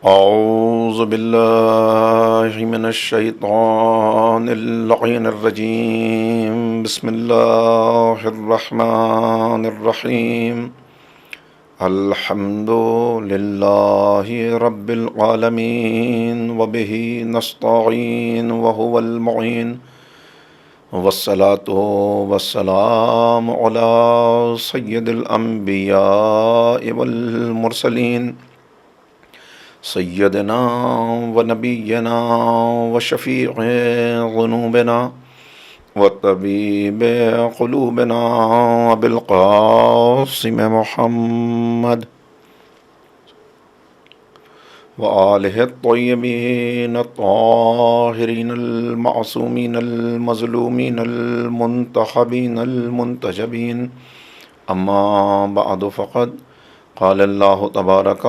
أعوذ بالله من الشيطان اللعين الرجيم. بسم الله الرحمن الرحيم. الحمد لله رب العالمين وبه نستعين وهو المعين والصلاة والسلام على سيد الأنبياء والمرسلين سیدنا و نبینا و شفیع ذنوبنا و طبیب قلوبنا بالقاسم محمد و آلہ الطیبین الطاہرین المعصومین المظلومین المنتخبین المنتجبین. اما بعد فقد قال اللہ تبارک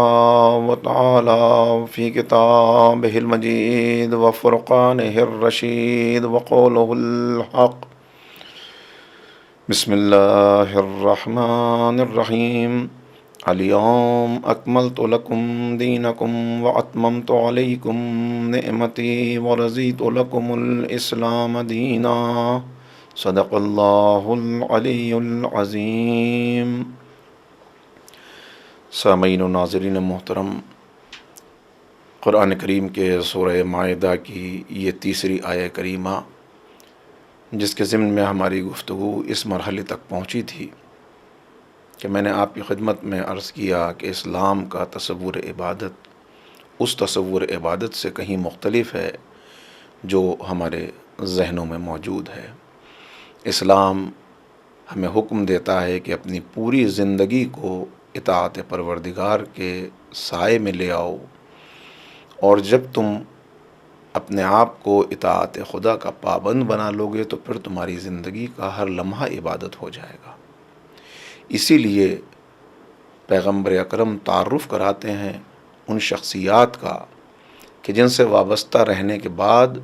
و تعالی فی کتابہ المجید و فرقانہ الرشید و قولہ الحق. بسم اللہ الرحمن الرحیم. الیوم اکملت لکم دینکم و اتممت علیکم نعمتی و رضیت لکم الاسلام دینا. صدق اللہ العلی العظیم. سامعین و ناظرین محترم، قرآن کریم کے سورہ مائدہ کی یہ تیسری آیہ کریمہ جس کے ضمن میں ہماری گفتگو اس مرحلے تک پہنچی تھی کہ میں نے آپ کی خدمت میں عرض کیا کہ اسلام کا تصور عبادت اس تصور عبادت سے کہیں مختلف ہے جو ہمارے ذہنوں میں موجود ہے. اسلام ہمیں حکم دیتا ہے کہ اپنی پوری زندگی کو اطاعت پروردگار کے سائے میں لے آؤ، اور جب تم اپنے آپ کو اطاعت خدا کا پابند بنا لو گے تو پھر تمہاری زندگی کا ہر لمحہ عبادت ہو جائے گا. اسی لیے پیغمبر اکرم تعارف کراتے ہیں ان شخصیات کا کہ جن سے وابستہ رہنے کے بعد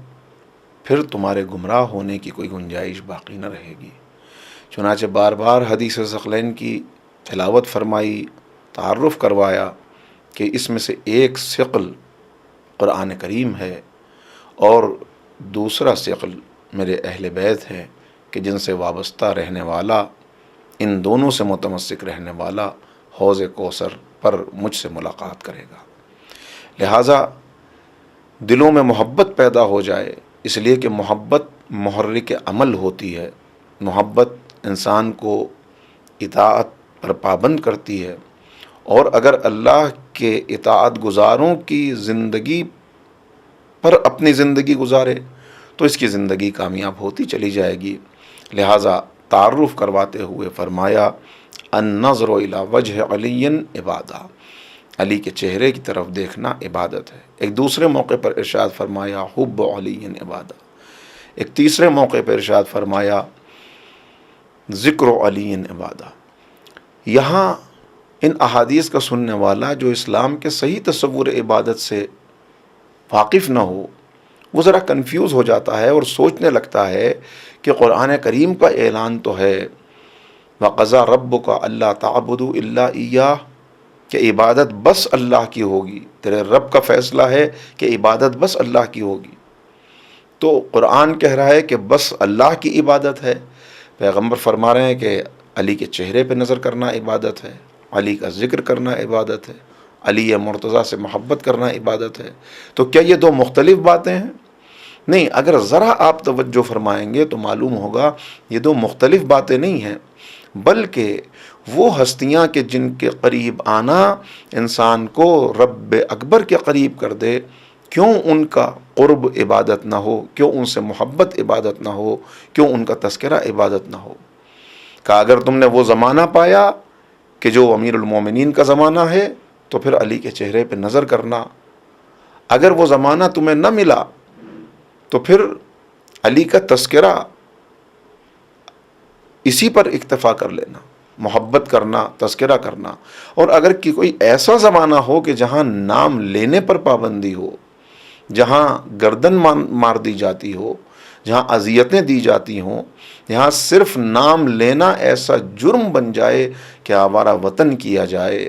پھر تمہارے گمراہ ہونے کی کوئی گنجائش باقی نہ رہے گی. چنانچہ بار بار حدیث ثقلین کی تلاوت فرمائی، تعارف کروایا کہ اس میں سے ایک ثقل قرآن کریم ہے اور دوسرا ثقل میرے اہل بیت ہے کہ جن سے وابستہ رہنے والا، ان دونوں سے متمسک رہنے والا حوض کوثر پر مجھ سے ملاقات کرے گا. لہٰذا دلوں میں محبت پیدا ہو جائے، اس لیے کہ محبت محرک عمل ہوتی ہے. محبت انسان کو اطاعت پر پابند کرتی ہے، اور اگر اللہ کے اطاعت گزاروں کی زندگی پر اپنی زندگی گزارے تو اس کی زندگی کامیاب ہوتی چلی جائے گی. لہٰذا تعارف کرواتے ہوئے فرمایا النظر الی وجہ علی عبادہ، علی کے چہرے کی طرف دیکھنا عبادت ہے. ایک دوسرے موقع پر ارشاد فرمایا حب علی عبادہ. ایک تیسرے موقع پر ارشاد فرمایا ذکر علی عبادہ. یہاں ان احادیث کا سننے والا جو اسلام کے صحیح تصور عبادت سے واقف نہ ہو، وہ ذرا کنفیوز ہو جاتا ہے اور سوچنے لگتا ہے کہ قرآن کریم کا اعلان تو ہے وَقَضَىٰ رَبُّكَ أَلَّا تَعْبُدُوا إِلَّا إِيَّاهُ، کہ عبادت بس اللہ کی ہوگی. تیرے رب کا فیصلہ ہے کہ عبادت بس اللہ کی ہوگی. تو قرآن کہہ رہا ہے کہ بس اللہ کی عبادت ہے. پیغمبر فرما رہے ہیں کہ علی کے چہرے پہ نظر کرنا عبادت ہے، علی کا ذکر کرنا عبادت ہے، علی مرتضیٰ سے محبت کرنا عبادت ہے. تو کیا یہ دو مختلف باتیں ہیں؟ نہیں، اگر ذرا آپ توجہ فرمائیں گے تو معلوم ہوگا یہ دو مختلف باتیں نہیں ہیں، بلکہ وہ ہستیاں کہ جن کے قریب آنا انسان کو رب اکبر کے قریب کر دے، کیوں ان کا قرب عبادت نہ ہو، کیوں ان سے محبت عبادت نہ ہو، کیوں ان کا تذکرہ عبادت نہ ہو. کہ اگر تم نے وہ زمانہ پایا کہ جو امیر المومنین کا زمانہ ہے تو پھر علی کے چہرے پہ نظر کرنا. اگر وہ زمانہ تمہیں نہ ملا تو پھر علی کا تذکرہ اسی پر اکتفا کر لینا، محبت کرنا، تذکرہ کرنا. اور اگر کوئی ایسا زمانہ ہو کہ جہاں نام لینے پر پابندی ہو، جہاں گردن مار دی جاتی ہو، جہاں اذیتیں دی جاتی ہوں، یہاں صرف نام لینا ایسا جرم بن جائے کہ آوارہ وطن کیا جائے،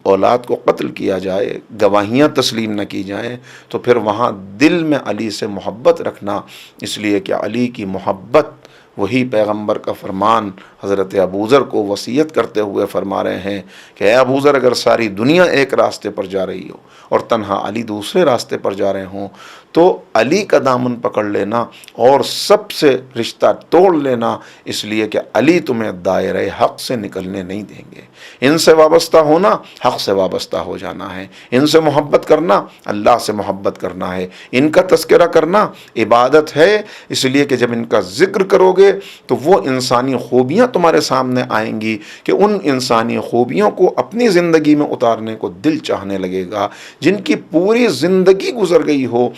اولاد کو قتل کیا جائے، گواہیاں تسلیم نہ کی جائیں، تو پھر وہاں دل میں علی سے محبت رکھنا، اس لیے کہ علی کی محبت وہی پیغمبر کا فرمان حضرت ابوذر کو وصیت کرتے ہوئے فرما رہے ہیں کہ اے ابوذر، اگر ساری دنیا ایک راستے پر جا رہی ہو اور تنہا علی دوسرے راستے پر جا رہے ہوں تو علی کا دامن پکڑ لینا اور سب سے رشتہ توڑ لینا، اس لیے کہ علی تمہیں دائرۂ حق سے نکلنے نہیں دیں گے۔ ان سے وابستہ ہونا حق سے وابستہ ہو جانا ہے، ان سے محبت کرنا اللہ سے محبت کرنا ہے، ان کا تذکرہ کرنا عبادت ہے، اس لیے کہ جب ان کا ذکر کرو گے تو وہ انسانی خوبیاں تمہارے سامنے آئیں گی کہ ان انسانی خوبیوں کو اپنی زندگی میں اتارنے کو دل چاہنے لگے گا۔ جن کی پوری زندگی گزر گئی ہو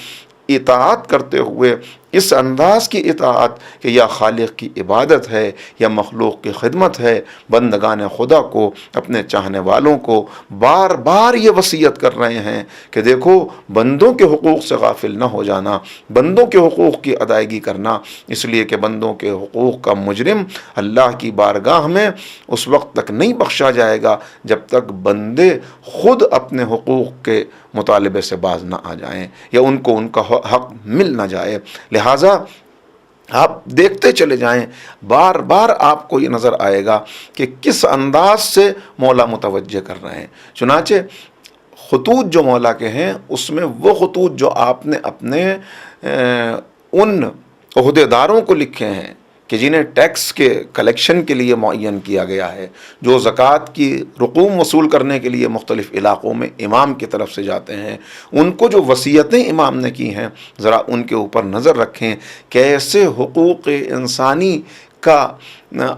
اطاعت کرتے ہوئے، اس انداز کی اطاعت کہ یا خالق کی عبادت ہے یا مخلوق کی خدمت ہے، بندگان خدا کو، اپنے چاہنے والوں کو بار بار یہ وصیت کر رہے ہیں کہ دیکھو بندوں کے حقوق سے غافل نہ ہو جانا، بندوں کے حقوق کی ادائیگی کرنا، اس لیے کہ بندوں کے حقوق کا مجرم اللہ کی بارگاہ میں اس وقت تک نہیں بخشا جائے گا جب تک بندے خود اپنے حقوق کے مطالبے سے باز نہ آ جائیں یا ان کو ان کا حق مل نہ جائے۔ لہٰذا آپ دیکھتے چلے جائیں، بار بار آپ کو یہ نظر آئے گا کہ کس انداز سے مولا متوجہ کر رہے ہیں۔ چنانچہ خطوط جو مولا کے ہیں اس میں وہ خطوط جو آپ نے اپنے ان عہدیداروں کو لکھے ہیں کہ جنہیں ٹیکس کے کلیکشن کے لیے معین کیا گیا ہے، جو زکوٰۃ کی رقوم وصول کرنے کے لیے مختلف علاقوں میں امام کی طرف سے جاتے ہیں، ان کو جو وصیتیں امام نے کی ہیں ذرا ان کے اوپر نظر رکھیں، کیسے حقوق انسانی کا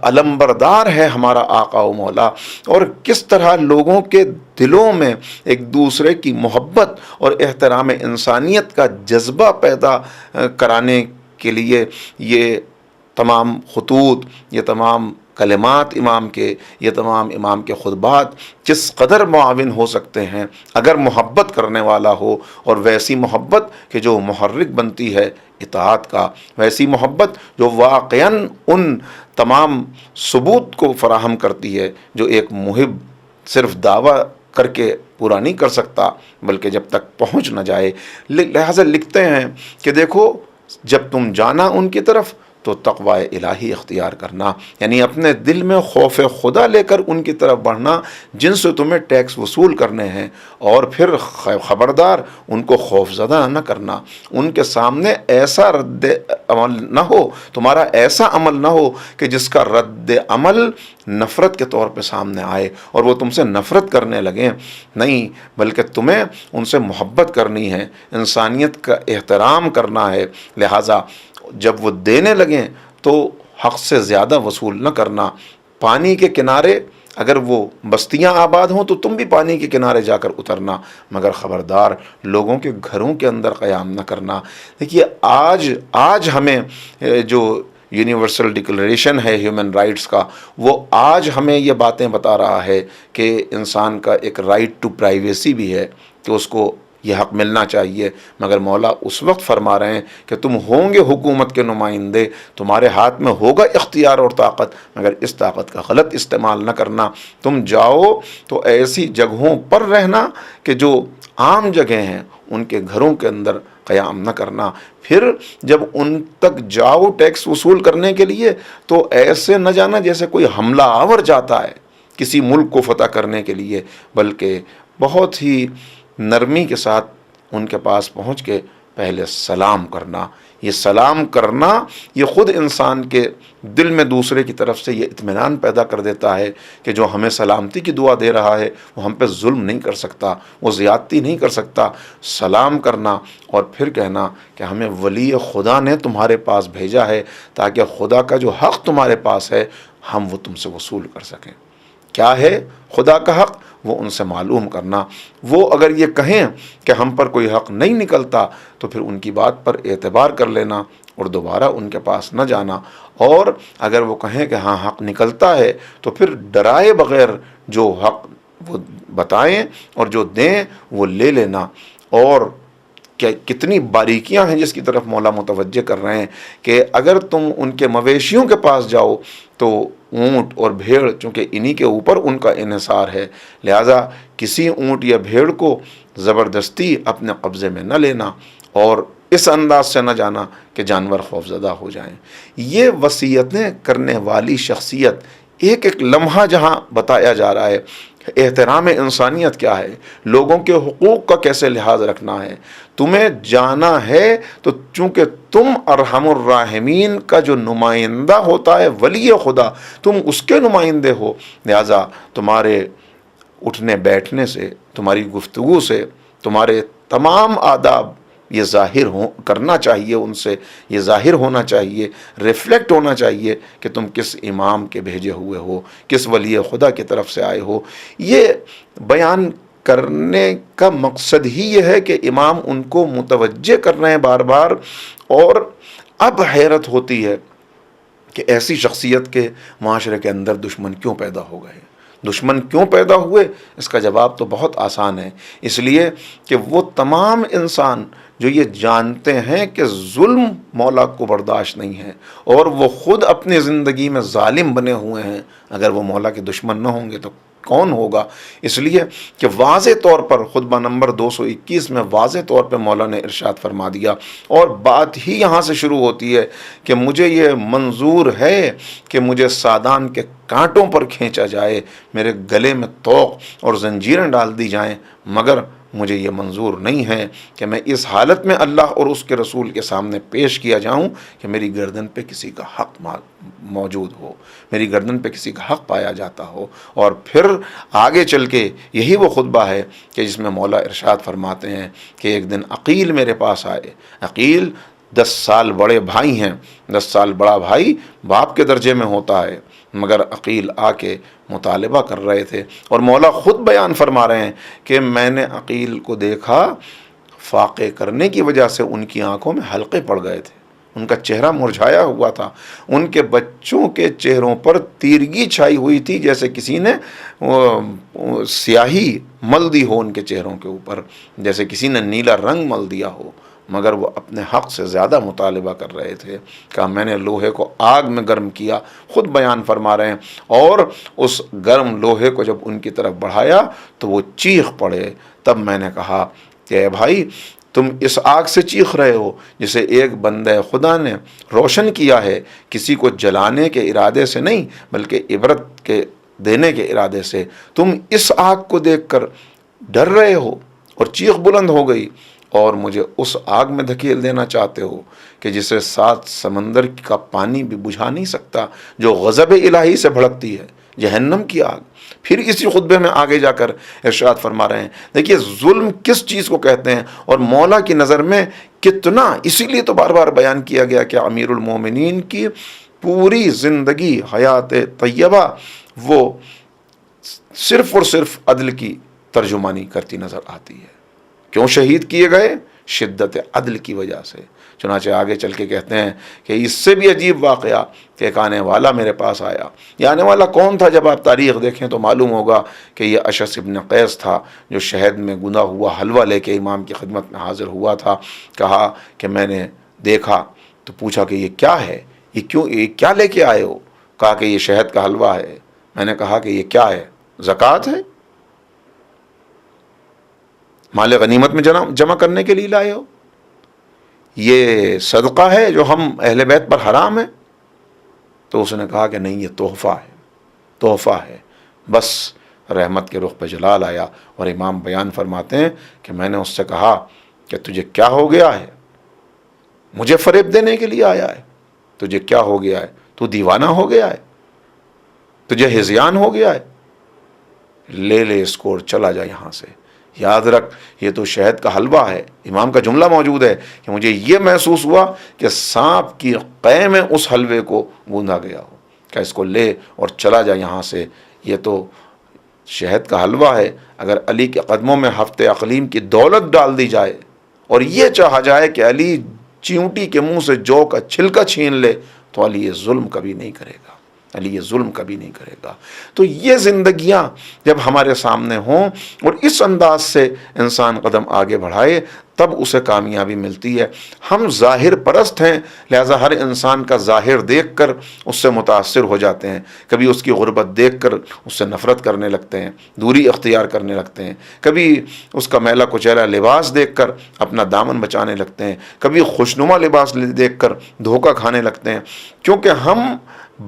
علمبردار ہے ہمارا آقا و مولا، اور کس طرح لوگوں کے دلوں میں ایک دوسرے کی محبت اور احترام انسانیت کا جذبہ پیدا کرانے کے لیے یہ تمام خطوط، یہ تمام کلمات امام کے، یہ تمام امام کے خطبات کس قدر معاون ہو سکتے ہیں اگر محبت کرنے والا ہو، اور ویسی محبت کہ جو محرک بنتی ہے اطاعت کا، ویسی محبت جو واقعاً ان تمام ثبوت کو فراہم کرتی ہے جو ایک محب صرف دعویٰ کر کے پورا نہیں کر سکتا بلکہ جب تک پہنچ نہ جائے۔ لہٰذا لکھتے ہیں کہ دیکھو جب تم جانا ان کی طرف تو تقوی الہی اختیار کرنا، یعنی اپنے دل میں خوف خدا لے کر ان کی طرف بڑھنا جن سے تمہیں ٹیکس وصول کرنے ہیں، اور پھر خبردار ان کو خوف زدہ نہ کرنا، ان کے سامنے ایسا رد عمل نہ ہو، تمہارا ایسا عمل نہ ہو کہ جس کا رد عمل نفرت کے طور پہ سامنے آئے اور وہ تم سے نفرت کرنے لگیں، نہیں بلکہ تمہیں ان سے محبت کرنی ہے، انسانیت کا احترام کرنا ہے۔ لہٰذا جب وہ دینے لگیں تو حق سے زیادہ وصول نہ کرنا، پانی کے کنارے اگر وہ بستیاں آباد ہوں تو تم بھی پانی کے کنارے جا کر اترنا، مگر خبردار لوگوں کے گھروں کے اندر قیام نہ کرنا۔ دیکھیے آج ہمیں جو یونیورسل ڈکلریشن ہے ہیومن رائٹس کا، وہ آج ہمیں یہ باتیں بتا رہا ہے کہ انسان کا ایک رائٹ ٹو پرائیویسی بھی ہے کہ اس کو یہ حق ملنا چاہیے، مگر مولا اس وقت فرما رہے ہیں کہ تم ہوں گے حکومت کے نمائندے، تمہارے ہاتھ میں ہوگا اختیار اور طاقت، مگر اس طاقت کا غلط استعمال نہ کرنا۔ تم جاؤ تو ایسی جگہوں پر رہنا کہ جو عام جگہیں ہیں ان کے گھروں کے اندر قیام نہ کرنا۔ پھر جب ان تک جاؤ ٹیکس وصول کرنے کے لیے تو ایسے نہ جانا جیسے کوئی حملہ آور جاتا ہے کسی ملک کو فتح کرنے کے لیے، بلکہ بہت ہی نرمی کے ساتھ ان کے پاس پہنچ کے پہلے سلام کرنا۔ یہ سلام کرنا یہ خود انسان کے دل میں دوسرے کی طرف سے یہ اطمینان پیدا کر دیتا ہے کہ جو ہمیں سلامتی کی دعا دے رہا ہے وہ ہم پہ ظلم نہیں کر سکتا، وہ زیادتی نہیں کر سکتا۔ سلام کرنا اور پھر کہنا کہ ہمیں ولی خدا نے تمہارے پاس بھیجا ہے تاکہ خدا کا جو حق تمہارے پاس ہے ہم وہ تم سے وصول کر سکیں۔ کیا ہے خدا کا حق؟ وہ ان سے معلوم کرنا۔ وہ اگر یہ کہیں کہ ہم پر کوئی حق نہیں نکلتا تو پھر ان کی بات پر اعتبار کر لینا اور دوبارہ ان کے پاس نہ جانا، اور اگر وہ کہیں کہ ہاں حق نکلتا ہے تو پھر ڈرائے بغیر جو حق وہ بتائیں اور جو دیں وہ لے لینا۔ اور کتنی باریکیاں ہیں جس کی طرف مولا متوجہ کر رہے ہیں کہ اگر تم ان کے مویشیوں کے پاس جاؤ تو اونٹ اور بھیڑ چونکہ انہی کے اوپر ان کا انحصار ہے، لہٰذا کسی اونٹ یا بھیڑ کو زبردستی اپنے قبضے میں نہ لینا اور اس انداز سے نہ جانا کہ جانور خوفزدہ ہو جائیں۔ یہ وصیتیں کرنے والی شخصیت ایک ایک لمحہ جہاں بتایا جا رہا ہے، احترام انسانیت کیا ہے، لوگوں کے حقوق کا کیسے لحاظ رکھنا ہے، تمہیں جانا ہے تو چونکہ تم ارحم الراحمین کا جو نمائندہ ہوتا ہے ولی خدا، تم اس کے نمائندے ہو، لہذا تمہارے اٹھنے بیٹھنے سے، تمہاری گفتگو سے، تمہارے تمام آداب یہ ظاہر کرنا چاہیے، ان سے یہ ظاہر ہونا چاہیے، ریفلیکٹ ہونا چاہیے کہ تم کس امام کے بھیجے ہوئے ہو، کس ولی خدا کی طرف سے آئے ہو۔ یہ بیان کرنے کا مقصد ہی یہ ہے کہ امام ان کو متوجہ کر رہے ہیں بار بار، اور اب حیرت ہوتی ہے کہ ایسی شخصیت کے معاشرے کے اندر دشمن کیوں پیدا ہو گئے۔ دشمن کیوں پیدا ہوئے؟ اس کا جواب تو بہت آسان ہے، اس لیے کہ وہ تمام انسان جو یہ جانتے ہیں کہ ظلم مولا کو برداشت نہیں ہے اور وہ خود اپنی زندگی میں ظالم بنے ہوئے ہیں، اگر وہ مولا کے دشمن نہ ہوں گے تو کون ہوگا؟ اس لیے کہ واضح طور پر خطبہ نمبر 221 میں واضح طور پہ مولا نے ارشاد فرما دیا، اور بات ہی یہاں سے شروع ہوتی ہے کہ مجھے یہ منظور ہے کہ مجھے سادان کے کانٹوں پر کھینچا جائے، میرے گلے میں طوق اور زنجیریں ڈال دی جائیں، مگر مجھے یہ منظور نہیں ہے کہ میں اس حالت میں اللہ اور اس کے رسول کے سامنے پیش کیا جاؤں کہ میری گردن پہ کسی کا حق موجود ہو، میری گردن پہ کسی کا حق پایا جاتا ہو۔ اور پھر آگے چل کے یہی وہ خطبہ ہے کہ جس میں مولا ارشاد فرماتے ہیں کہ ایک دن عقیل میرے پاس آئے۔ عقیل 10 سال بڑے بھائی ہیں، 10 سال بڑا بھائی باپ کے درجے میں ہوتا ہے، مگر عقیل آ کے مطالبہ کر رہے تھے، اور مولا خود بیان فرما رہے ہیں کہ میں نے عقیل کو دیکھا، فاقے کرنے کی وجہ سے ان کی آنکھوں میں حلقے پڑ گئے تھے، ان کا چہرہ مرجھایا ہوا تھا، ان کے بچوں کے چہروں پر تیرگی چھائی ہوئی تھی، جیسے کسی نے سیاہی مل دی ہو ان کے چہروں کے اوپر، جیسے کسی نے نیلا رنگ مل دیا ہو، مگر وہ اپنے حق سے زیادہ مطالبہ کر رہے تھے۔ کہا میں نے لوہے کو آگ میں گرم کیا، خود بیان فرما رہے ہیں، اور اس گرم لوہے کو جب ان کی طرف بڑھایا تو وہ چیخ پڑے۔ تب میں نے کہا کہ اے بھائی، تم اس آگ سے چیخ رہے ہو جسے ایک بندہ خدا نے روشن کیا ہے، کسی کو جلانے کے ارادے سے نہیں بلکہ عبرت کے دینے کے ارادے سے، تم اس آگ کو دیکھ کر ڈر رہے ہو اور چیخ بلند ہو گئی، اور مجھے اس آگ میں دھکیل دینا چاہتے ہو کہ جسے 7 سمندر کا پانی بھی بجھا نہیں سکتا، جو غضب الہی سے بھڑکتی ہے، جہنم کی آگ۔ پھر اسی خطبے میں آگے جا کر ارشاد فرما رہے ہیں، دیکھیے ظلم کس چیز کو کہتے ہیں اور مولا کی نظر میں کتنا، اسی لیے تو بار بار بیان کیا گیا کہ امیر المومنین کی پوری زندگی حیات طیبہ وہ صرف اور صرف عدل کی ترجمانی کرتی نظر آتی ہے۔ کیوں شہید کیے گئے؟ شدت عدل کی وجہ سے۔ چنانچہ آگے چل کے کہتے ہیں کہ اس سے بھی عجیب واقعہ کہ ایک آنے والا میرے پاس آیا۔ یہ آنے والا کون تھا؟ جب آپ تاریخ دیکھیں تو معلوم ہوگا کہ یہ اشعث ابن قیس تھا، جو شہد میں گنا ہوا حلوہ لے کے امام کی خدمت میں حاضر ہوا تھا۔ کہا کہ میں نے دیکھا تو پوچھا کہ یہ کیا ہے، یہ کیا لے کے آئے ہو؟ کہا کہ یہ شہد کا حلوہ ہے۔ میں نے کہا کہ یہ کیا ہے؟ زکوٰۃ ہے؟ مال غنیمت میں جمع کرنے کے لیے لائے ہو؟ یہ صدقہ ہے جو ہم اہل بیت پر حرام ہے؟ تو اس نے کہا کہ نہیں، یہ تحفہ ہے، تحفہ ہے۔ بس رحمت کے رخ پہ جلال آیا، اور امام بیان فرماتے ہیں کہ میں نے اس سے کہا کہ تجھے کیا ہو گیا ہے؟ مجھے فریب دینے کے لیے آیا ہے؟ تجھے کیا ہو گیا ہے؟ تو دیوانہ ہو گیا ہے؟ تجھے ہذیان ہو گیا ہے؟ لے اس کو اور چلا جا یہاں سے۔ یاد رکھ، یہ تو شہد کا حلوہ ہے۔ امام کا جملہ موجود ہے کہ مجھے یہ محسوس ہوا کہ سانپ کی قے میں اس حلوے کو گوندا گیا ہو، کہ اس کو لے اور چلا جا یہاں سے، یہ تو شہد کا حلوہ ہے۔ اگر علی کے قدموں میں ہفتے اقلیم کی دولت ڈال دی جائے اور یہ چاہا جائے کہ علی چیونٹی کے منہ سے جو کا چھلکا چھین لے، تو علی یہ ظلم کبھی نہیں کرے گا۔ علی یہ ظلم کبھی نہیں کرے گا۔ تو یہ زندگیاں جب ہمارے سامنے ہوں اور اس انداز سے انسان قدم آگے بڑھائے تب اسے کامیابی ملتی ہے۔ ہم ظاہر پرست ہیں، لہذا ہر انسان کا ظاہر دیکھ کر اس سے متاثر ہو جاتے ہیں، کبھی اس کی غربت دیکھ کر اس سے نفرت کرنے لگتے ہیں، دوری اختیار کرنے لگتے ہیں، کبھی اس کا میلا کچیلا لباس دیکھ کر اپنا دامن بچانے لگتے ہیں، کبھی خوشنما لباس دیکھ کر دھوکہ کھانے لگتے ہیں، کیونکہ ہم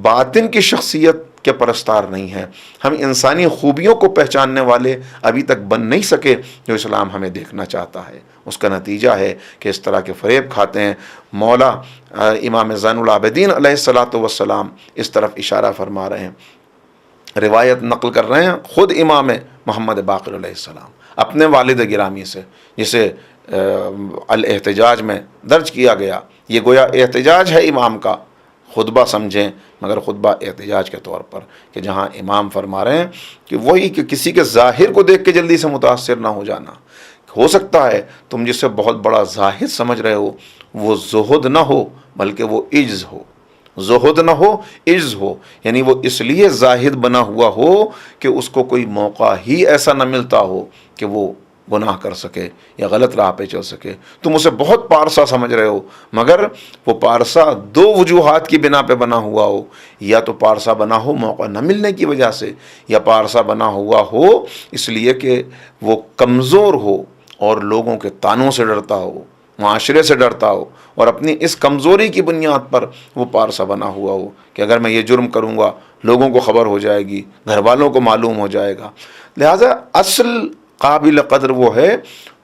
باطن کی شخصیت کے پرستار نہیں ہیں، ہم انسانی خوبیوں کو پہچاننے والے ابھی تک بن نہیں سکے جو اسلام ہمیں دیکھنا چاہتا ہے۔ اس کا نتیجہ ہے کہ اس طرح کے فریب کھاتے ہیں۔ مولا امام زین العابدین علیہ الصلاۃ والسلام اس طرف اشارہ فرما رہے ہیں، روایت نقل کر رہے ہیں خود امام محمد باقر علیہ السلام اپنے والد گرامی سے، جسے الاحتجاج میں درج کیا گیا۔ یہ گویا احتجاج ہے امام کا، خطبہ سمجھیں مگر خطبہ احتجاج کے طور پر، کہ جہاں امام فرما رہے ہیں کہ وہی کہ کسی کے ظاہر کو دیکھ کے جلدی سے متاثر نہ ہو جانا۔ ہو سکتا ہے تم جسے بہت بڑا زاہد سمجھ رہے ہو وہ زہد نہ ہو بلکہ وہ عجز ہو، زہد نہ ہو عجز ہو، یعنی وہ اس لیے زاہد بنا ہوا ہو کہ اس کو کوئی موقع ہی ایسا نہ ملتا ہو کہ وہ گناہ کر سکے یا غلط راہ پہ چل سکے۔ تم اسے بہت پارسا سمجھ رہے ہو مگر وہ پارسا دو وجوہات کی بنا پہ بنا ہوا ہو، یا تو پارسا بنا ہو موقع نہ ملنے کی وجہ سے، یا پارسا بنا ہوا ہو اس لیے کہ وہ کمزور ہو اور لوگوں کے طعنوں سے ڈرتا ہو، معاشرے سے ڈرتا ہو، اور اپنی اس کمزوری کی بنیاد پر وہ پارسا بنا ہوا ہو کہ اگر میں یہ جرم کروں گا لوگوں کو خبر ہو جائے گی، گھر والوں کو معلوم ہو جائے گا۔ لہٰذا اصل قابل قدر وہ ہے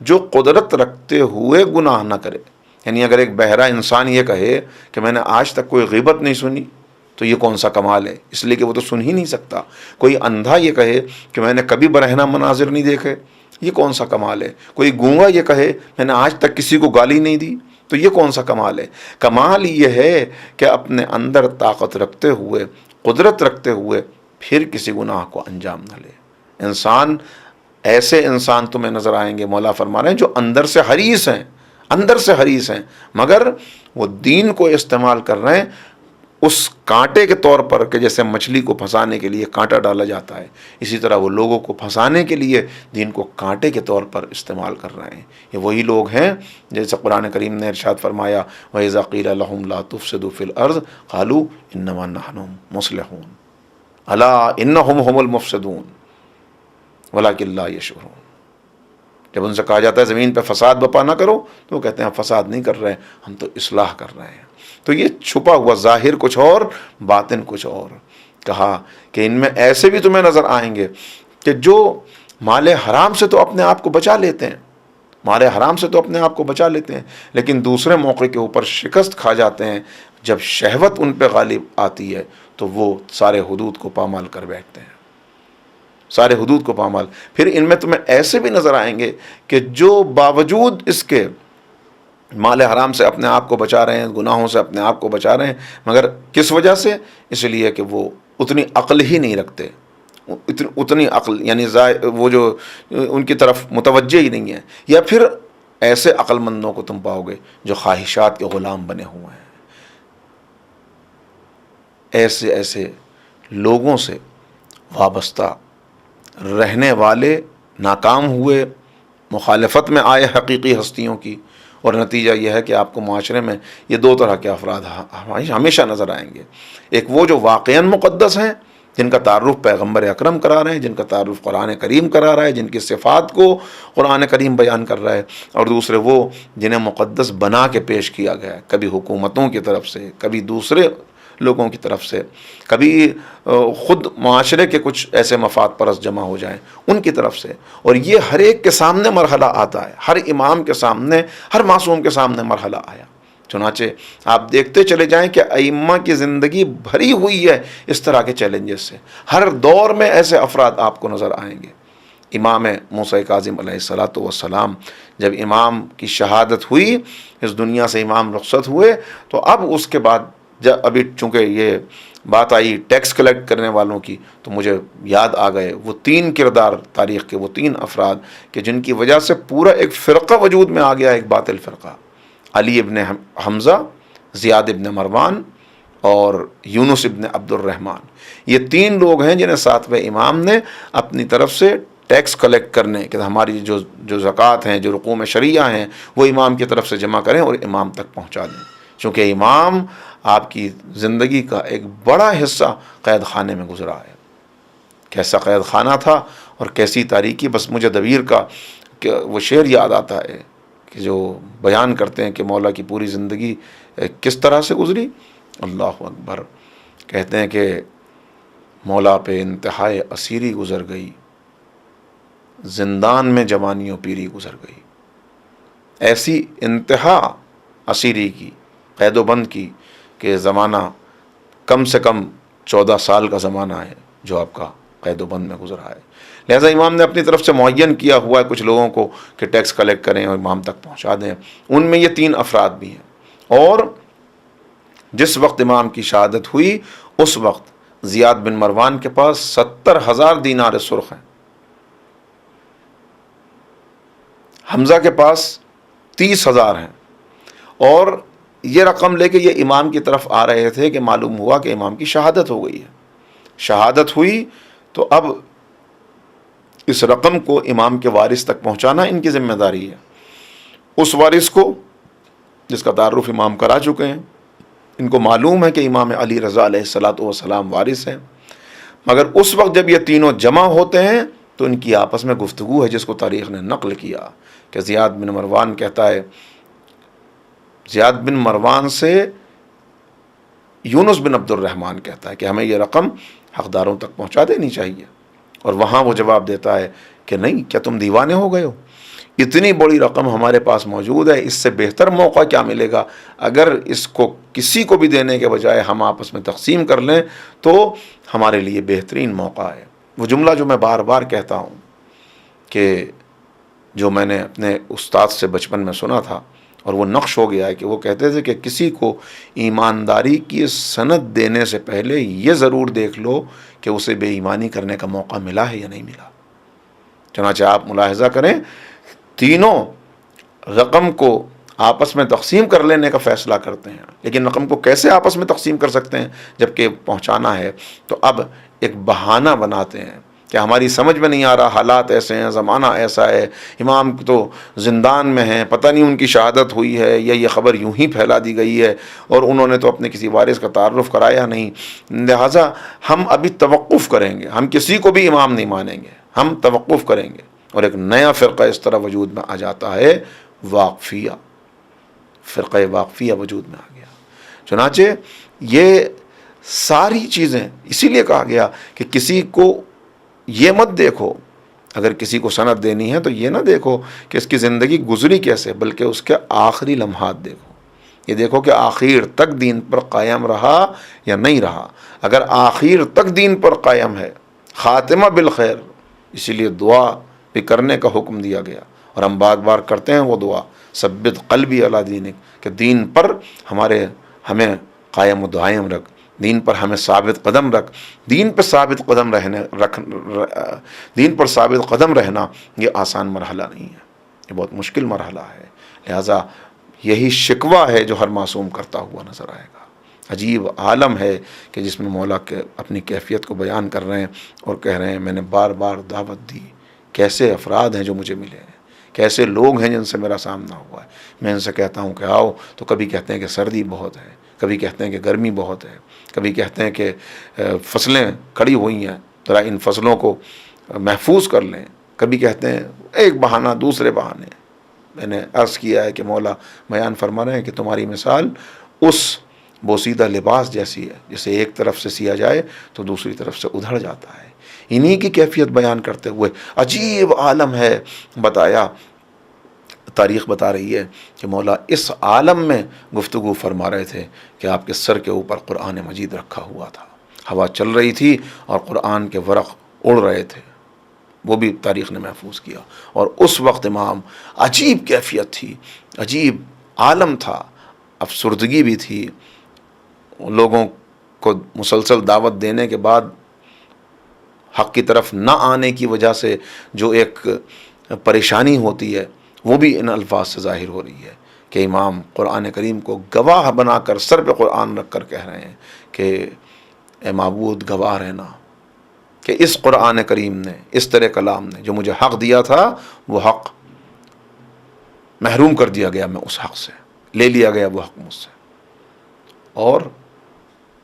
جو قدرت رکھتے ہوئے گناہ نہ کرے۔ یعنی اگر ایک بہرا انسان یہ کہے کہ میں نے آج تک کوئی غیبت نہیں سنی تو یہ کون سا کمال ہے، اس لیے کہ وہ تو سن ہی نہیں سکتا۔ کوئی اندھا یہ کہے کہ میں نے کبھی برہنہ مناظر نہیں دیکھے، یہ کون سا کمال ہے۔ کوئی گونگا یہ کہے میں نے آج تک کسی کو گالی نہیں دی، تو یہ کون سا کمال ہے۔ کمال یہ ہے کہ اپنے اندر طاقت رکھتے ہوئے، قدرت رکھتے ہوئے پھر کسی گناہ کو انجام نہ لے۔ ایسے انسان تمہیں نظر آئیں گے، مولا فرما رہے ہیں، جو اندر سے حریص ہیں، اندر سے حریص ہیں، مگر وہ دین کو استعمال کر رہے ہیں اس کانٹے کے طور پر کہ جیسے مچھلی کو پھنسانے کے لیے کانٹا ڈالا جاتا ہے، اسی طرح وہ لوگوں کو پھنسانے کے لیے دین کو کانٹے کے طور پر استعمال کر رہے ہیں۔ یہ وہی لوگ ہیں جیسے قرآن کریم نے ارشاد فرمایا وَإِذَا قِيلَ لَهُمْ لَا تُفْسِدُوا فِي الْأَرْضِ قَالُوا إِنَّمَا نَحْنُ مُصْلِحُونَ أَلَا إِنَّهُمْ هُمُ الْمُفْسِدُونَ وَلَكِنْ لَا يَشْعُرُونَ۔ جب ان سے کہا جاتا ہے زمین پہ فساد بپا نہ کرو تو وہ کہتے ہیں فساد نہیں کر رہے ہیں، ہم تو اصلاح کر رہے ہیں۔ تو یہ چھپا ہوا ظاہر کچھ اور باطن کچھ اور۔ کہا کہ ان میں ایسے بھی تمہیں نظر آئیں گے کہ جو مال حرام سے تو اپنے آپ کو بچا لیتے ہیں، مال حرام سے تو اپنے آپ کو بچا لیتے ہیں، لیکن دوسرے موقع کے اوپر شکست کھا جاتے ہیں۔ جب شہوت ان پہ غالب آتی ہے تو وہ سارے حدود کو پامال کر بیٹھتے ہیں، سارے حدود کو پامال۔ پھر ان میں تمہیں ایسے بھی نظر آئیں گے کہ جو باوجود اس کے مال حرام سے اپنے آپ کو بچا رہے ہیں، گناہوں سے اپنے آپ کو بچا رہے ہیں، مگر کس وجہ سے؟ اس لیے کہ وہ اتنی عقل ہی نہیں رکھتے، اتنی عقل یعنی وہ جو ان کی طرف متوجہ ہی نہیں ہے۔ یا پھر ایسے عقل مندوں کو تم پاؤ گے جو خواہشات کے غلام بنے ہوئے ہیں۔ ایسے لوگوں سے وابستہ رہنے والے ناکام ہوئے، مخالفت میں آئے حقیقی ہستیوں کی، اور نتیجہ یہ ہے کہ آپ کو معاشرے میں یہ دو طرح کے افراد ہمیشہ نظر آئیں گے۔ ایک وہ جو واقعاً مقدس ہیں، جن کا تعارف پیغمبر اکرم کرا رہے ہیں، جن کا تعارف قرآن کریم کرا رہا ہے، جن کی صفات کو قرآن کریم بیان کر رہا ہے، اور دوسرے وہ جنہیں مقدس بنا کے پیش کیا گیا ہے، کبھی حکومتوں کی طرف سے، کبھی دوسرے لوگوں کی طرف سے، کبھی خود معاشرے کے کچھ ایسے مفاد پرست جمع ہو جائیں ان کی طرف سے۔ اور یہ ہر ایک کے سامنے مرحلہ آتا ہے، ہر امام کے سامنے، ہر معصوم کے سامنے مرحلہ آیا۔ چنانچہ آپ دیکھتے چلے جائیں کہ ائمہ کی زندگی بھری ہوئی ہے اس طرح کے چیلنجز سے، ہر دور میں ایسے افراد آپ کو نظر آئیں گے۔ امام موسیٰ کاظم علیہ الصلاۃ والسلام جب امام کی شہادت ہوئی، اس دنیا سے امام رخصت ہوئے، تو اب اس کے بعد ابھی چونکہ یہ بات آئی ٹیکس کلیکٹ کرنے والوں کی، تو مجھے یاد آ گئے وہ تین کردار تاریخ کے، وہ تین افراد کہ جن کی وجہ سے پورا ایک فرقہ وجود میں آ گیا، ایک باطل فرقہ۔ علی ابن حمزہ، زیاد ابن مروان اور یونس ابن عبد الرحمن، یہ 3 لوگ ہیں جنہیں 7ویں امام نے اپنی طرف سے ٹیکس کلیکٹ کرنے کہ ہماری جو زکوٰۃ ہیں، جو رقوم شرعیہ ہیں، وہ امام کی طرف سے جمع کریں اور امام تک پہنچا دیں، چونکہ امام آپ کی زندگی کا ایک بڑا حصہ قید خانے میں گزرا ہے۔ کیسا قید خانہ تھا اور کیسی تاریکی، بس مجھے دبیر کا کہ وہ شعر یاد آتا ہے کہ جو بیان کرتے ہیں کہ مولا کی پوری زندگی کس طرح سے گزری۔ اللہ اکبر، کہتے ہیں کہ مولا پہ انتہائے اسیری گزر گئی، زندان میں جوانی و پیری گزر گئی۔ ایسی انتہا اسیری کی، قید و بند کی، کہ زمانہ کم سے کم 14 سال کا زمانہ ہے جو آپ کا قید و بند میں گزرا ہے۔ لہذا امام نے اپنی طرف سے معین کیا ہوا ہے کچھ لوگوں کو کہ ٹیکس کلیکٹ کریں اور امام تک پہنچا دیں، ان میں یہ 3 افراد بھی ہیں۔ اور جس وقت امام کی شہادت ہوئی اس وقت زیاد بن مروان کے پاس 70,000 دینار سرخ ہیں، حمزہ کے پاس 30,000 ہیں، اور یہ رقم لے کے یہ امام کی طرف آ رہے تھے کہ معلوم ہوا کہ امام کی شہادت ہو گئی ہے۔ شہادت ہوئی تو اب اس رقم کو امام کے وارث تک پہنچانا ان کی ذمہ داری ہے۔ اس وارث کو جس کا تعارف امام کرا چکے ہیں، ان کو معلوم ہے کہ امام علی رضا علیہ الصلوۃ والسلام وارث ہیں، مگر اس وقت جب یہ تینوں جمع ہوتے ہیں تو ان کی آپس میں گفتگو ہے جس کو تاریخ نے نقل کیا کہ زیاد بن مروان کہتا ہے، زیاد بن مروان سے یونس بن عبد الرحمن کہتا ہے کہ ہمیں یہ رقم حقداروں تک پہنچا دینی چاہیے، اور وہاں وہ جواب دیتا ہے کہ نہیں، کیا تم دیوانے ہو گئے ہو؟ اتنی بڑی رقم ہمارے پاس موجود ہے، اس سے بہتر موقع کیا ملے گا؟ اگر اس کو کسی کو بھی دینے کے بجائے ہم آپس میں تقسیم کر لیں تو ہمارے لیے بہترین موقع ہے۔ وہ جملہ جو میں بار بار کہتا ہوں کہ جو میں نے اپنے استاد سے بچپن میں سنا تھا اور وہ نقش ہو گیا ہے، کہ وہ کہتے تھے کہ کسی کو ایمانداری کی سند دینے سے پہلے یہ ضرور دیکھ لو کہ اسے بے ایمانی کرنے کا موقع ملا ہے یا نہیں ملا۔ چنانچہ آپ ملاحظہ کریں، تینوں رقم کو آپس میں تقسیم کر لینے کا فیصلہ کرتے ہیں، لیکن رقم کو کیسے آپس میں تقسیم کر سکتے ہیں جبکہ پہنچانا ہے؟ تو اب ایک بہانہ بناتے ہیں کہ ہماری سمجھ میں نہیں آ رہا، حالات ایسے ہیں، زمانہ ایسا ہے، امام تو زندان میں ہیں، پتہ نہیں ان کی شہادت ہوئی ہے یا یہ خبر یوں ہی پھیلا دی گئی ہے، اور انہوں نے تو اپنے کسی وارث کا تعارف کرایا نہیں، لہٰذا ہم ابھی توقف کریں گے، ہم کسی کو بھی امام نہیں مانیں گے، ہم توقف کریں گے۔ اور ایک نیا فرقہ اس طرح وجود میں آ جاتا ہے، واقفیہ، فرقہ واقفیہ وجود میں آ گیا۔ چنانچہ یہ ساری چیزیں اسی لیے کہا گیا کہ کسی کو یہ مت دیکھو، اگر کسی کو سند دینی ہے تو یہ نہ دیکھو کہ اس کی زندگی گزری کیسے، بلکہ اس کے آخری لمحات دیکھو۔ یہ دیکھو کہ آخر تک دین پر قائم رہا یا نہیں رہا۔ اگر آخر تک دین پر قائم ہے، خاتمہ بالخیر، اسی لیے دعا بھی کرنے کا حکم دیا گیا، اور ہم بار بار کرتے ہیں وہ دعا، ثبت قلبی علی دینک، کہ دین پر ہمیں قائم و دائم رکھ، دین پر ہمیں ثابت قدم رکھ۔ دین پر ثابت قدم رہنا یہ آسان مرحلہ نہیں ہے، یہ بہت مشکل مرحلہ ہے۔ لہٰذا یہی شکوہ ہے جو ہر معصوم کرتا ہوا نظر آئے گا۔ عجیب عالم ہے کہ جس میں مولا کے اپنی کیفیت کو بیان کر رہے ہیں اور کہہ رہے ہیں میں نے بار بار دعوت دی، کیسے افراد ہیں جو مجھے ملے ہیں، کیسے لوگ ہیں جن سے میرا سامنا ہوا ہے۔ میں ان سے کہتا ہوں کہ آؤ تو کبھی کہتے ہیں کہ سردی بہت ہے، کبھی کہتے ہیں کہ گرمی بہت ہے، کبھی کہتے ہیں کہ فصلیں کھڑی ہوئی ہیں، ذرا ان فصلوں کو محفوظ کر لیں، کبھی کہتے ہیں ایک بہانہ دوسرے بہانے۔ میں نے عرض کیا ہے کہ مولا بیان فرما رہے ہیں کہ تمہاری مثال اس بوسیدہ لباس جیسی ہے جسے ایک طرف سے سیا جائے تو دوسری طرف سے ادھڑ جاتا ہے۔ انہی کی کیفیت بیان کرتے ہوئے عجیب عالم ہے بتایا، تاریخ بتا رہی ہے کہ مولا اس عالم میں گفتگو فرما رہے تھے کہ آپ کے سر کے اوپر قرآن مجید رکھا ہوا تھا، ہوا چل رہی تھی اور قرآن کے ورق اڑ رہے تھے، وہ بھی تاریخ نے محفوظ کیا۔ اور اس وقت امام، عجیب کیفیت تھی، عجیب عالم تھا، افسردگی بھی تھی، لوگوں کو مسلسل دعوت دینے کے بعد حق کی طرف نہ آنے کی وجہ سے جو ایک پریشانی ہوتی ہے وہ بھی ان الفاظ سے ظاہر ہو رہی ہے کہ امام قرآن کریم کو گواہ بنا کر سر پہ قرآن رکھ کر کہہ رہے ہیں کہ اے معبود گواہ رہنا کہ اس قرآن کریم نے، اس طرح کلام نے جو مجھے حق دیا تھا، وہ حق محروم کر دیا گیا، میں اس حق سے لے لیا گیا وہ حق مجھ سے۔ اور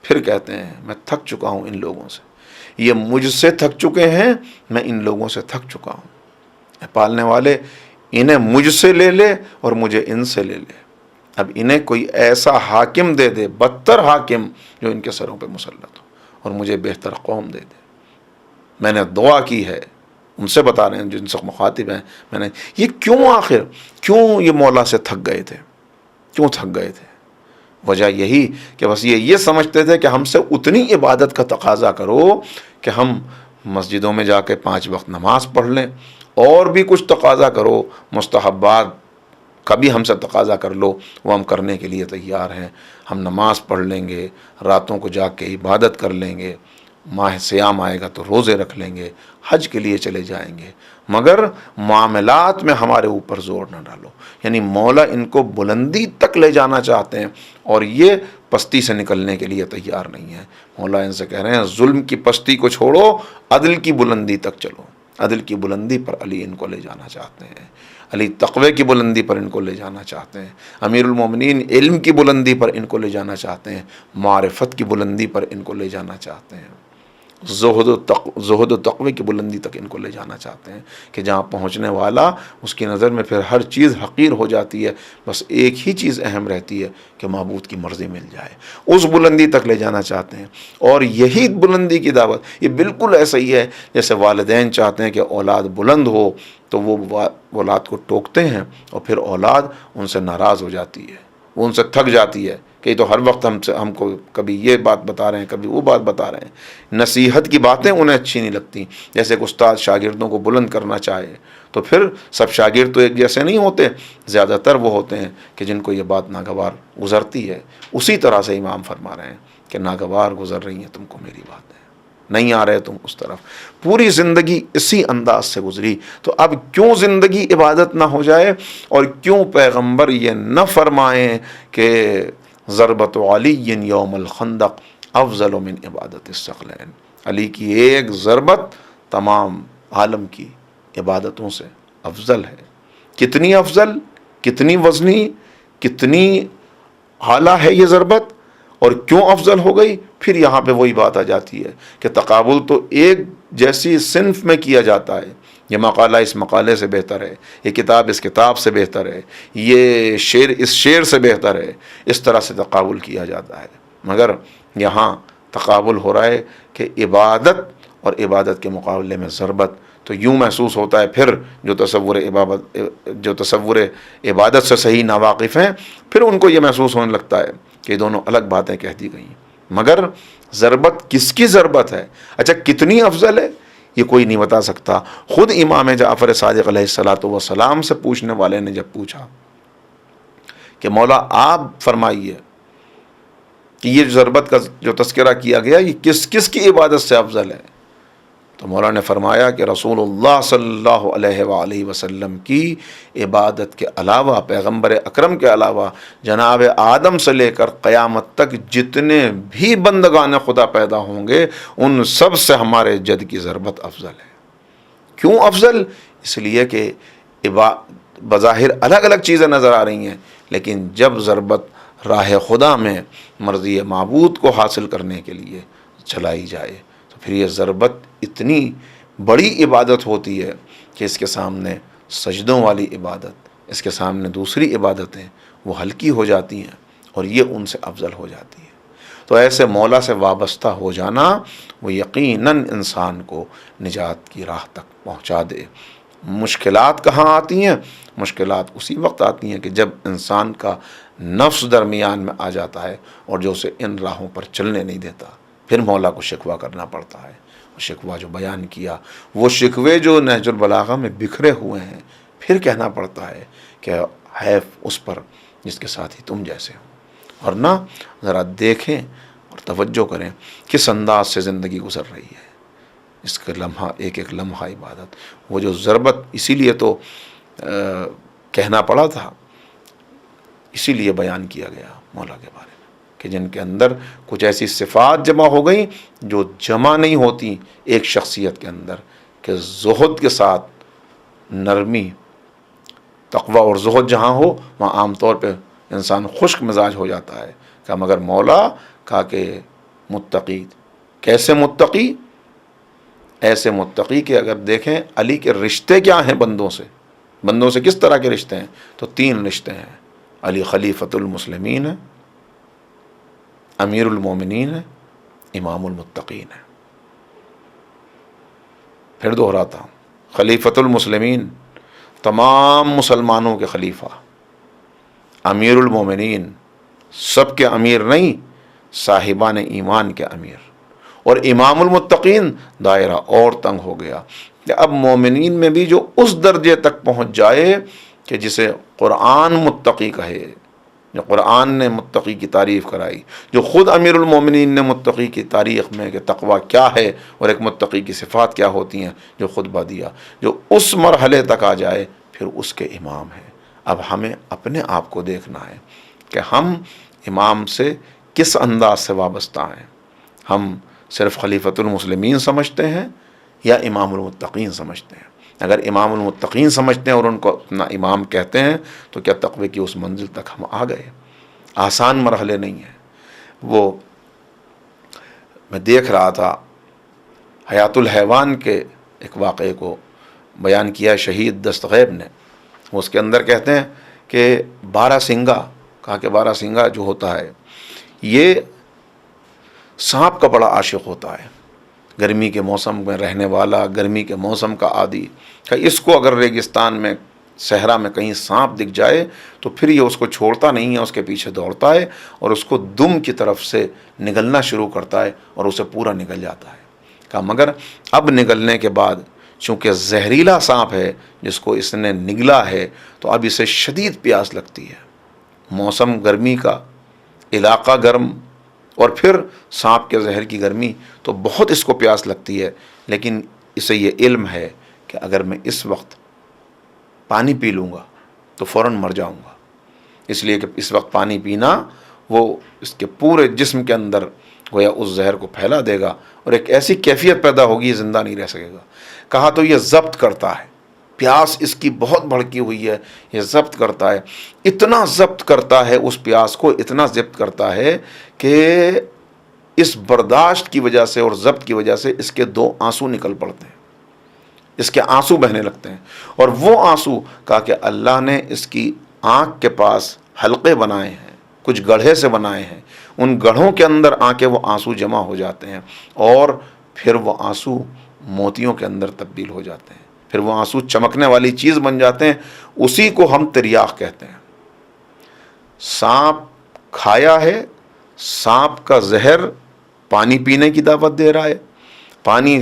پھر کہتے ہیں میں تھک چکا ہوں ان لوگوں سے، یہ مجھ سے تھک چکے ہیں، میں ان لوگوں سے تھک چکا ہوں۔ اے پالنے والے، انہیں مجھ سے لے لے اور مجھے ان سے لے لے، اب انہیں کوئی ایسا حاکم دے دے، بدتر حاکم جو ان کے سروں پہ مسلط ہو، اور مجھے بہتر قوم دے دے۔ میں نے دعا کی ہے، ان سے بتا رہے ہیں جن سے مخاطب ہیں، میں نے یہ کیوں یہ مولا سے تھک گئے تھے، کیوں تھک گئے تھے؟ وجہ یہی کہ بس یہ سمجھتے تھے کہ ہم سے اتنی عبادت کا تقاضا کرو کہ ہم مسجدوں میں جا کے 5 وقت نماز پڑھ لیں، اور بھی کچھ تقاضا کرو، مستحبات کا بھی ہم سے تقاضا کر لو، وہ ہم کرنے کے لیے تیار ہیں۔ ہم نماز پڑھ لیں گے، راتوں کو جا کے عبادت کر لیں گے، ماہ سیام آئے گا تو روزے رکھ لیں گے، حج کے لیے چلے جائیں گے، مگر معاملات میں ہمارے اوپر زور نہ ڈالو۔ یعنی مولا ان کو بلندی تک لے جانا چاہتے ہیں، اور یہ پستی سے نکلنے کے لیے تیار نہیں ہے۔ مولا ان سے کہہ رہے ہیں ظلم کی پستی کو چھوڑو، عدل کی بلندی تک چلو۔ عدل کی بلندی پر علی ان کو لے جانا چاہتے ہیں، علی تقوی کی بلندی پر ان کو لے جانا چاہتے ہیں، امیر المومنین علم کی بلندی پر ان کو لے جانا چاہتے ہیں، معرفت کی بلندی پر ان کو لے جانا چاہتے ہیں، زہد و تقوی کی بلندی تک ان کو لے جانا چاہتے ہیں، کہ جہاں پہنچنے والا اس کی نظر میں پھر ہر چیز حقیر ہو جاتی ہے، بس ایک ہی چیز اہم رہتی ہے کہ معبود کی مرضی مل جائے۔ اس بلندی تک لے جانا چاہتے ہیں، اور یہی بلندی کی دعوت یہ بالکل ایسا ہی ہے جیسے والدین چاہتے ہیں کہ اولاد بلند ہو تو وہ اولاد کو ٹوکتے ہیں، اور پھر اولاد ان سے ناراض ہو جاتی ہے، وہ ان سے تھک جاتی ہے کہ یہ تو ہر وقت ہم کو کبھی یہ بات بتا رہے ہیں، کبھی وہ بات بتا رہے ہیں۔ نصیحت کی باتیں انہیں اچھی نہیں لگتی۔ جیسے کہ استاد شاگردوں کو بلند کرنا چاہے تو پھر سب شاگرد تو ایک جیسے نہیں ہوتے، زیادہ تر وہ ہوتے ہیں کہ جن کو یہ بات ناگوار گزرتی ہے۔ اسی طرح سے امام فرما رہے ہیں کہ ناگوار گزر رہی ہیں تم کو میری باتیں، نہیں آ رہے تم اس طرف۔ پوری زندگی اسی انداز سے گزری، تو اب کیوں زندگی عبادت نہ ہو جائے، اور کیوں پیغمبر یہ نہ فرمائیں کہ ضربت علی یوم الخندق افضل من عبادت الثقلین، علی کی ایک ضربت تمام عالم کی عبادتوں سے افضل ہے۔ کتنی افضل، کتنی وزنی، کتنی اعلیٰ ہے یہ ضربت، اور کیوں افضل ہو گئی؟ پھر یہاں پہ وہی بات آ جاتی ہے کہ تقابل تو ایک جیسی صنف میں کیا جاتا ہے، یہ مقالہ اس مقالے سے بہتر ہے، یہ کتاب اس کتاب سے بہتر ہے، یہ شعر اس شعر سے بہتر ہے، اس طرح سے تقابل کیا جاتا ہے۔ مگر یہاں تقابل ہو رہا ہے کہ عبادت اور عبادت کے مقابلے میں ضربت، تو یوں محسوس ہوتا ہے پھر جو تصور عبادت سے صحیح ناواقف ہیں، پھر ان کو یہ محسوس ہونے لگتا ہے کہ دونوں الگ باتیں کہہ دی گئی ہیں۔ مگر ضربت کس کی ضربت ہے، اچھا کتنی افضل ہے، یہ کوئی نہیں بتا سکتا۔ خود امام جعفر صادق علیہ الصلاۃ والسلام سے پوچھنے والے نے جب پوچھا کہ مولا آپ فرمائیے کہ یہ ضربت کا جو تذکرہ کیا گیا یہ کس کس کی عبادت سے افضل ہے، تو مولا نے فرمایا کہ رسول اللہ صلی اللہ علیہ وآلہ وسلم کی عبادت کے علاوہ، پیغمبر اکرم کے علاوہ، جناب آدم سے لے کر قیامت تک جتنے بھی بندگان خدا پیدا ہوں گے ان سب سے ہمارے جد کی ضربت افضل ہے۔ کیوں افضل؟ اس لیے کہ بظاہر الگ الگ چیزیں نظر آ رہی ہیں، لیکن جب ضربت راہ خدا میں مرضی معبود کو حاصل کرنے کے لیے چلائی جائے تو پھر یہ ضربت اتنی بڑی عبادت ہوتی ہے کہ اس کے سامنے سجدوں والی عبادت، اس کے سامنے دوسری عبادتیں وہ ہلکی ہو جاتی ہیں، اور یہ ان سے افضل ہو جاتی ہے۔ تو ایسے مولا سے وابستہ ہو جانا وہ یقیناً انسان کو نجات کی راہ تک پہنچا دے۔ مشکلات کہاں آتی ہیں؟ مشکلات اسی وقت آتی ہیں کہ جب انسان کا نفس درمیان میں آ جاتا ہے اور جو اسے ان راہوں پر چلنے نہیں دیتا، پھر مولا کو شکوہ کرنا پڑتا ہے۔ وہ شکوہ جو بیان کیا، وہ شکوے جو نہج البلاغہ میں بکھرے ہوئے ہیں، پھر کہنا پڑتا ہے کہ حیف اس پر جس کے ساتھ ہی تم جیسے ہو۔ اور نہ ذرا دیکھیں اور توجہ کریں کس انداز سے زندگی گزر رہی ہے، اس کا لمحہ ایک ایک لمحہ عبادت۔ وہ جو ضربت، اسی لیے تو کہنا پڑا تھا اسی لیے بیان کیا گیا مولا کے بارے میں کہ جن کے اندر کچھ ایسی صفات جمع ہو گئیں جو جمع نہیں ہوتی ایک شخصیت کے اندر، کہ زہد کے ساتھ نرمی، تقوی اور زہد جہاں ہو وہاں عام طور پہ انسان خشک مزاج ہو جاتا ہے۔ کہ مگر مولا کہا کہ متقی، کیسے متقی؟ ایسے متقی کہ اگر دیکھیں علی کے رشتے کیا ہیں بندوں سے کس طرح کے رشتے ہیں، تو 3 رشتے ہیں۔ علی خلیفۃ المسلمین ہے، امیر المومنین ہے، امام المتقین ہے۔ پھر دہراتا ہوں، خلیفۃ المسلمین تمام مسلمانوں کے خلیفہ، امیر المومنین سب کے امیر نہیں، صاحبان ایمان کے امیر، اور امام المتقین دائرہ اور تنگ ہو گیا کہ اب مومنین میں بھی جو اس درجے تک پہنچ جائے کہ جسے قرآن متقی کہے، جو قرآن نے متقی کی تعریف کرائی، جو خود امیر المومنین نے متقی کی تاریخ میں کہ تقوی کیا ہے اور ایک متقی کی صفات کیا ہوتی ہیں جو خطبہ دیا، جو اس مرحلے تک آ جائے پھر اس کے امام ہیں۔ اب ہمیں اپنے آپ کو دیکھنا ہے کہ ہم امام سے کس انداز سے وابستہ ہیں۔ ہم صرف خلیفۃ المسلمین سمجھتے ہیں یا امام المتقین سمجھتے ہیں؟ اگر امام المتقین سمجھتے ہیں اور ان کو اپنا امام کہتے ہیں تو کیا تقوی کی اس منزل تک ہم آ گئے؟ آسان مرحلے نہیں ہیں وہ۔ میں دیکھ رہا تھا حیات الحیوان کے ایک واقعے کو بیان کیا شہید دستغیب نے، وہ اس کے اندر کہتے ہیں کہ بارہ سنگا، کہا کہ بارہ سنگا جو ہوتا ہے یہ سانپ کا بڑا عاشق ہوتا ہے، گرمی کے موسم میں رہنے والا، گرمی کے موسم کا عادی، کہ اس کو اگر ریگستان میں صحرا میں کہیں سانپ دکھ جائے تو پھر یہ اس کو چھوڑتا نہیں ہے، اس کے پیچھے دوڑتا ہے اور اس کو دم کی طرف سے نگلنا شروع کرتا ہے اور اسے پورا نگل جاتا ہے۔ کہا مگر اب نگلنے کے بعد چونکہ زہریلا سانپ ہے جس کو اس نے نگلا ہے تو اب اسے شدید پیاس لگتی ہے، موسم گرمی کا، علاقہ گرم، اور پھر سانپ کے زہر کی گرمی، تو بہت اس کو پیاس لگتی ہے، لیکن اسے یہ علم ہے کہ اگر میں اس وقت پانی پی لوں گا تو فوراً مر جاؤں گا، اس لیے کہ اس وقت پانی پینا وہ اس کے پورے جسم کے اندر گویا اس زہر کو پھیلا دے گا اور ایک ایسی کیفیت پیدا ہوگی یہ زندہ نہیں رہ سکے گا۔ کہا تو یہ ضبط کرتا ہے، پیاس اس کی بہت بھڑکی ہوئی ہے، یہ ضبط کرتا ہے، اتنا ضبط کرتا ہے اس پیاس کو، اتنا ضبط کرتا ہے کہ اس برداشت کی وجہ سے اور ضبط کی وجہ سے اس کے 2 آنسو نکل پڑتے ہیں، اس کے آنسو بہنے لگتے ہیں، اور وہ آنسو کہا کہ اللہ نے اس کی آنکھ کے پاس حلقے بنائے ہیں، کچھ گڑھے سے بنائے ہیں، ان گڑھوں کے اندر آ کے وہ آنسو جمع ہو جاتے ہیں اور پھر وہ آنسو موتیوں کے اندر تبدیل ہو جاتے ہیں، پھر وہ آنسو چمکنے والی چیز بن جاتے ہیں، اسی کو ہم تریاق کہتے ہیں۔ سانپ کھایا ہے، سانپ کا زہر پانی پینے کی دعوت دے رہا ہے، پانی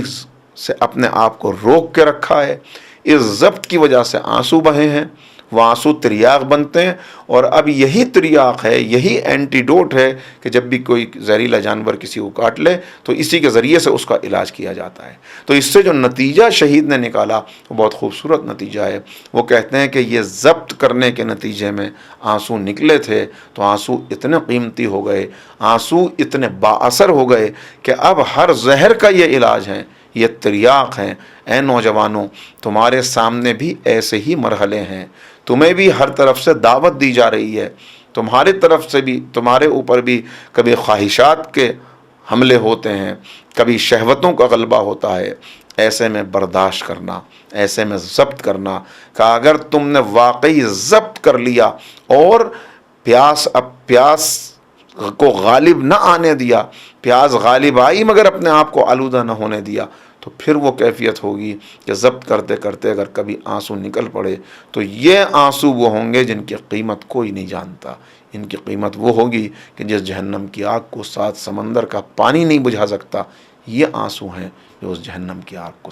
سے اپنے آپ کو روک کے رکھا ہے، اس ضبط کی وجہ سے آنسو بہے ہیں، وہ آنسو تریاق بنتے ہیں، اور اب یہی تریاق ہے، یہی اینٹیڈوٹ ہے کہ جب بھی کوئی زہریلا جانور کسی کو کاٹ لے تو اسی کے ذریعے سے اس کا علاج کیا جاتا ہے۔ تو اس سے جو نتیجہ شہید نے نکالا وہ بہت خوبصورت نتیجہ ہے۔ وہ کہتے ہیں کہ یہ ضبط کرنے کے نتیجے میں آنسو نکلے تھے تو آنسو اتنے قیمتی ہو گئے، آنسو اتنے با اثر ہو گئے کہ اب ہر زہر کا یہ علاج ہے، یہ تریاق ہیں۔ اے نوجوانوں، تمہارے سامنے بھی ایسے ہی مرحلے ہیں، تمہیں بھی ہر طرف سے دعوت دی جا رہی ہے، تمہاری طرف سے بھی، تمہارے اوپر بھی کبھی خواہشات کے حملے ہوتے ہیں، کبھی شہوتوں کا غلبہ ہوتا ہے، ایسے میں برداشت کرنا، ایسے میں ضبط کرنا، کہ اگر تم نے واقعی ضبط کر لیا اور پیاس کو غالب نہ آنے دیا، پیاس غالب آئی مگر اپنے آپ کو آلودہ نہ ہونے دیا، تو پھر وہ کیفیت ہوگی کہ ضبط کرتے کرتے اگر کبھی آنسو نکل پڑے تو یہ آنسو وہ ہوں گے جن کی قیمت کوئی نہیں جانتا۔ ان کی قیمت وہ ہوگی کہ جس جہنم کی آگ کو 7 سمندر کا پانی نہیں بجھا سکتا، یہ آنسو ہیں جو اس جہنم کی آگ کو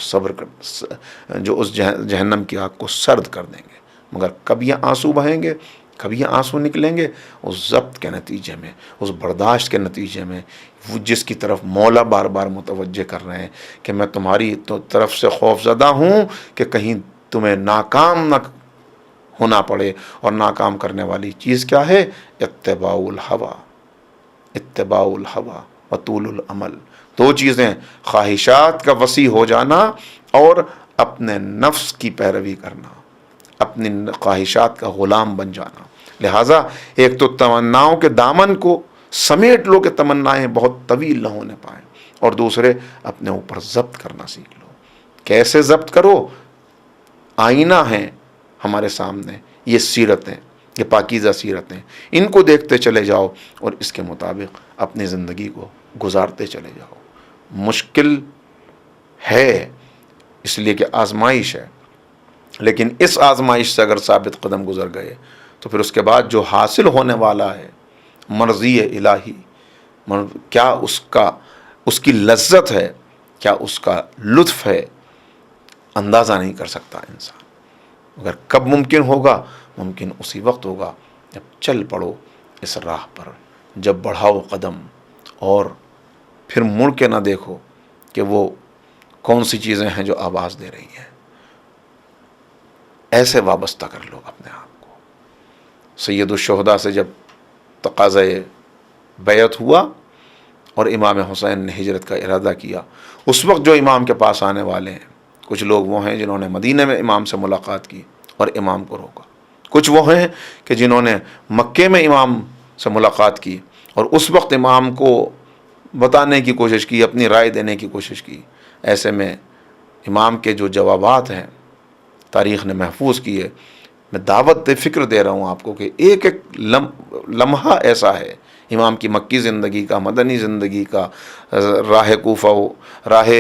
جہنم کی آگ کو سرد کر دیں گے۔ مگر کب یہ آنسو بہیں گے، کبھی یہ آنسو نکلیں گے اس ضبط کے نتیجے میں، اس برداشت کے نتیجے میں، جس کی طرف مولا بار بار متوجہ کر رہے ہیں کہ میں تمہاری طرف سے خوف زدہ ہوں کہ کہیں تمہیں ناکام نہ ہونا پڑے. اور ناکام کرنے والی چیز کیا ہے؟ اتباع الہوا، اتباع الہوا وطول العمل. دو چیزیں، خواہشات کا وسیع ہو جانا اور اپنے نفس کی پیروی کرنا، اپنی خواہشات کا غلام بن جانا. لہٰذا ایک تو تمناؤں کے دامن کو سمیٹ لو کہ تمنائیں بہت طویل نہ ہونے پائیں، اور دوسرے اپنے اوپر ضبط کرنا سیکھ لو. کیسے ضبط کرو؟ آئینہ ہیں ہمارے سامنے، یہ سیرتیں، یہ پاکیزہ سیرتیں، ان کو دیکھتے چلے جاؤ اور اس کے مطابق اپنی زندگی کو گزارتے چلے جاؤ. مشکل ہے اس لیے کہ آزمائش ہے، لیکن اس آزمائش سے اگر ثابت قدم گزر گئے تو پھر اس کے بعد جو حاصل ہونے والا ہے مرضی الہی، کیا اس کی لذت ہے، کیا اس کا لطف ہے، اندازہ نہیں کر سکتا انسان. اگر کب ممکن ہوگا؟ ممکن اسی وقت ہوگا جب چل پڑو اس راہ پر، جب بڑھاؤ قدم اور پھر مڑ کے نہ دیکھو کہ وہ کون سی چیزیں ہیں جو آواز دے رہی ہیں. ایسے وابستہ کر لو اپنے آپ کو. سید الشہداء سے جب تقاضۂ بیعت ہوا اور امام حسین نے ہجرت کا ارادہ کیا، اس وقت جو امام کے پاس آنے والے ہیں، کچھ لوگ وہ ہیں جنہوں نے مدینے میں امام سے ملاقات کی اور امام کو روکا، کچھ وہ ہیں کہ جنہوں نے مکے میں امام سے ملاقات کی اور اس وقت امام کو بتانے کی کوشش کی، اپنی رائے دینے کی کوشش کی. ایسے میں امام کے جو جوابات ہیں تاریخ نے محفوظ کیے. میں دعوت فکر دے رہا ہوں آپ کو کہ ایک ایک لمحہ ایسا ہے امام کی مکی زندگی کا، مدنی زندگی کا، راہ کوفہ و راہ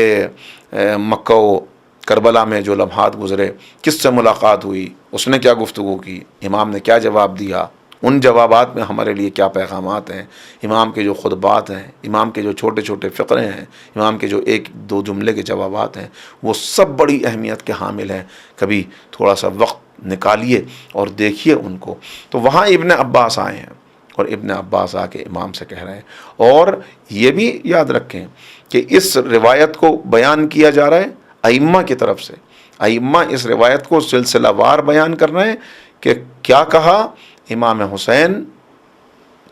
مکہ و کربلا میں جو لمحات گزرے، کس سے ملاقات ہوئی، اس نے کیا گفتگو کی، امام نے کیا جواب دیا، ان جوابات میں ہمارے لیے کیا پیغامات ہیں، امام کے جو خطبات ہیں، امام کے جو چھوٹے چھوٹے فقرے ہیں، امام کے جو ایک دو جملے کے جوابات ہیں، وہ سب بڑی اہمیت کے حامل ہیں. کبھی تھوڑا سا وقت نکالیے اور دیکھیے ان کو. تو وہاں ابن عباس آئے ہیں اور ابن عباس آ کے امام سے کہہ رہے ہیں. اور یہ بھی یاد رکھیں کہ اس روایت کو بیان کیا جا رہا ہے ائمہ کی طرف سے. ائمہ اس روایت کو سلسلہ وار بیان کر رہے ہیں کہ کیا کہا امام حسین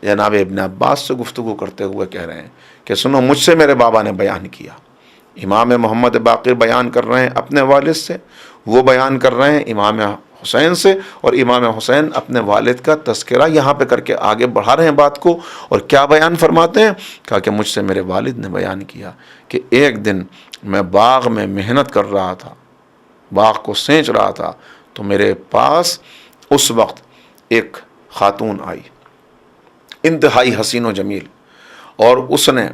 جناب ابن عباس سے گفتگو کرتے ہوئے کہہ رہے ہیں کہ سنو، مجھ سے میرے بابا نے بیان کیا. امام محمد باقر بیان کر رہے ہیں اپنے والد سے، وہ بیان کر رہے ہیں امام حسین سے، اور امام حسین اپنے والد کا تذکرہ یہاں پہ کر کے آگے بڑھا رہے ہیں بات کو. اور کیا بیان فرماتے ہیں؟ کہا کہ مجھ سے میرے والد نے بیان کیا کہ ایک دن میں باغ میں محنت کر رہا تھا، باغ کو سینچ رہا تھا، تو میرے پاس اس وقت ایک خاتون آئی، انتہائی حسین و جمیل، اور اس نے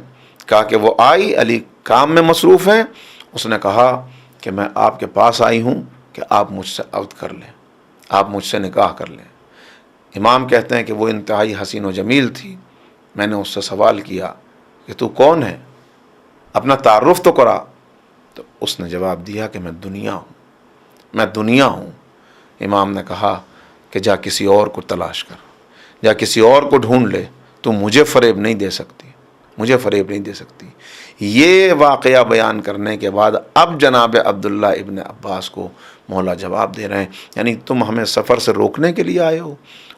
کہا کہ وہ آئی، علی کام میں مصروف ہیں، اس نے کہا کہ میں آپ کے پاس آئی ہوں کہ آپ مجھ سے عقد کر لیں، آپ مجھ سے نکاح کر لیں. امام کہتے ہیں کہ وہ انتہائی حسین و جمیل تھی. میں نے اس سے سوال کیا کہ تو کون ہے، اپنا تعارف تو کرا. تو اس نے جواب دیا کہ میں دنیا ہوں، میں دنیا ہوں. امام نے کہا کہ جا کسی اور کو تلاش کر، جا کسی اور کو ڈھونڈ لے، تو مجھے فریب نہیں دے سکتی، مجھے فریب نہیں دے سکتی. یہ واقعہ بیان کرنے کے بعد اب جناب عبداللہ ابن عباس کو مولا جواب دے رہے ہیں، یعنی تم ہمیں سفر سے روکنے کے لیے آئے ہو،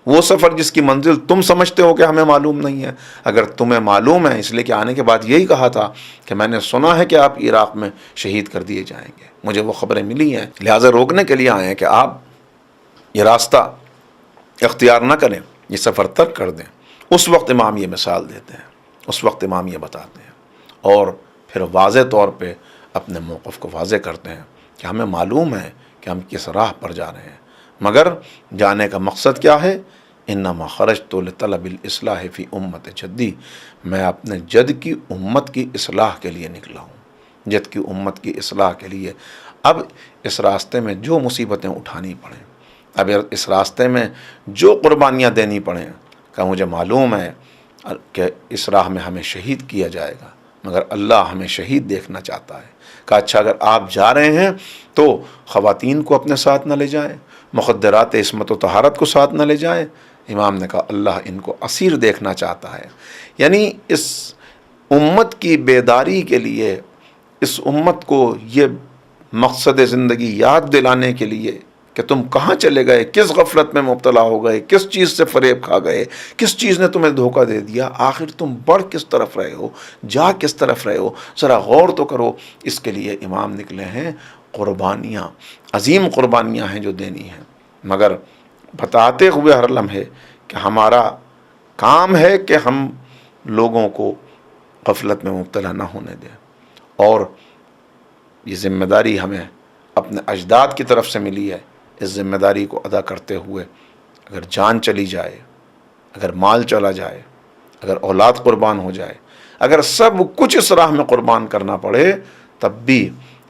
وہ سفر جس کی منزل تم سمجھتے ہو کہ ہمیں معلوم نہیں ہے. اگر تمہیں معلوم ہے، اس لیے کہ آنے کے بعد یہی کہا تھا کہ میں نے سنا ہے کہ آپ عراق میں شہید کر دیے جائیں گے، مجھے وہ خبریں ملی ہیں، لہٰذا روکنے کے لیے آئے ہیں کہ آپ یہ راستہ اختیار نہ کریں، یہ سفر ترک کر دیں. اس وقت امام یہ مثال دیتے ہیں، اس وقت امام یہ بتاتے ہیں، اور پھر واضح طور پہ اپنے موقف کو واضح کرتے ہیں کہ ہمیں معلوم ہے کہ ہم کس راہ پر جا رہے ہیں، مگر جانے کا مقصد کیا ہے؟ انما خرجت لطلب الاصلاح فی امت جدی، میں اپنے جد کی امت کی اصلاح کے لیے نکلا ہوں، جد کی امت کی اصلاح کے لیے. اب اس راستے میں جو مصیبتیں اٹھانی پڑیں، اب اس راستے میں جو قربانیاں دینی پڑیں، کہ مجھے معلوم ہے کہ اس راہ میں ہمیں شہید کیا جائے گا، مگر اللہ ہمیں شہید دیکھنا چاہتا ہے. کہا اچھا اگر آپ جا رہے ہیں تو خواتین کو اپنے ساتھ نہ لے جائیں، مخدرات عصمت و طہارت کو ساتھ نہ لے جائیں. امام نے کہا اللہ ان کو اسیر دیکھنا چاہتا ہے. یعنی اس امت کی بیداری کے لیے، اس امت کو یہ مقصد زندگی یاد دلانے کے لیے کہ تم کہاں چلے گئے، کس غفلت میں مبتلا ہو گئے، کس چیز سے فریب کھا گئے، کس چیز نے تمہیں دھوکہ دے دیا، آخر تم بڑھ کس طرف رہے ہو، جا کس طرف رہے ہو، ذرا غور تو کرو۔ اس کے لیے امام نکلے ہیں، قربانیاں، عظیم قربانیاں ہیں جو دینی ہیں، مگر بتاتے ہوئے ہر لمحے کہ ہمارا کام ہے کہ ہم لوگوں کو غفلت میں مبتلا نہ ہونے دیں، اور یہ ذمہ داری ہمیں اپنے اجداد کی طرف سے ملی ہے۔ اس ذمہ داری کو ادا کرتے ہوئے اگر جان چلی جائے، اگر مال چلا جائے، اگر اولاد قربان ہو جائے، اگر سب کچھ اس راہ میں قربان کرنا پڑے، تب بھی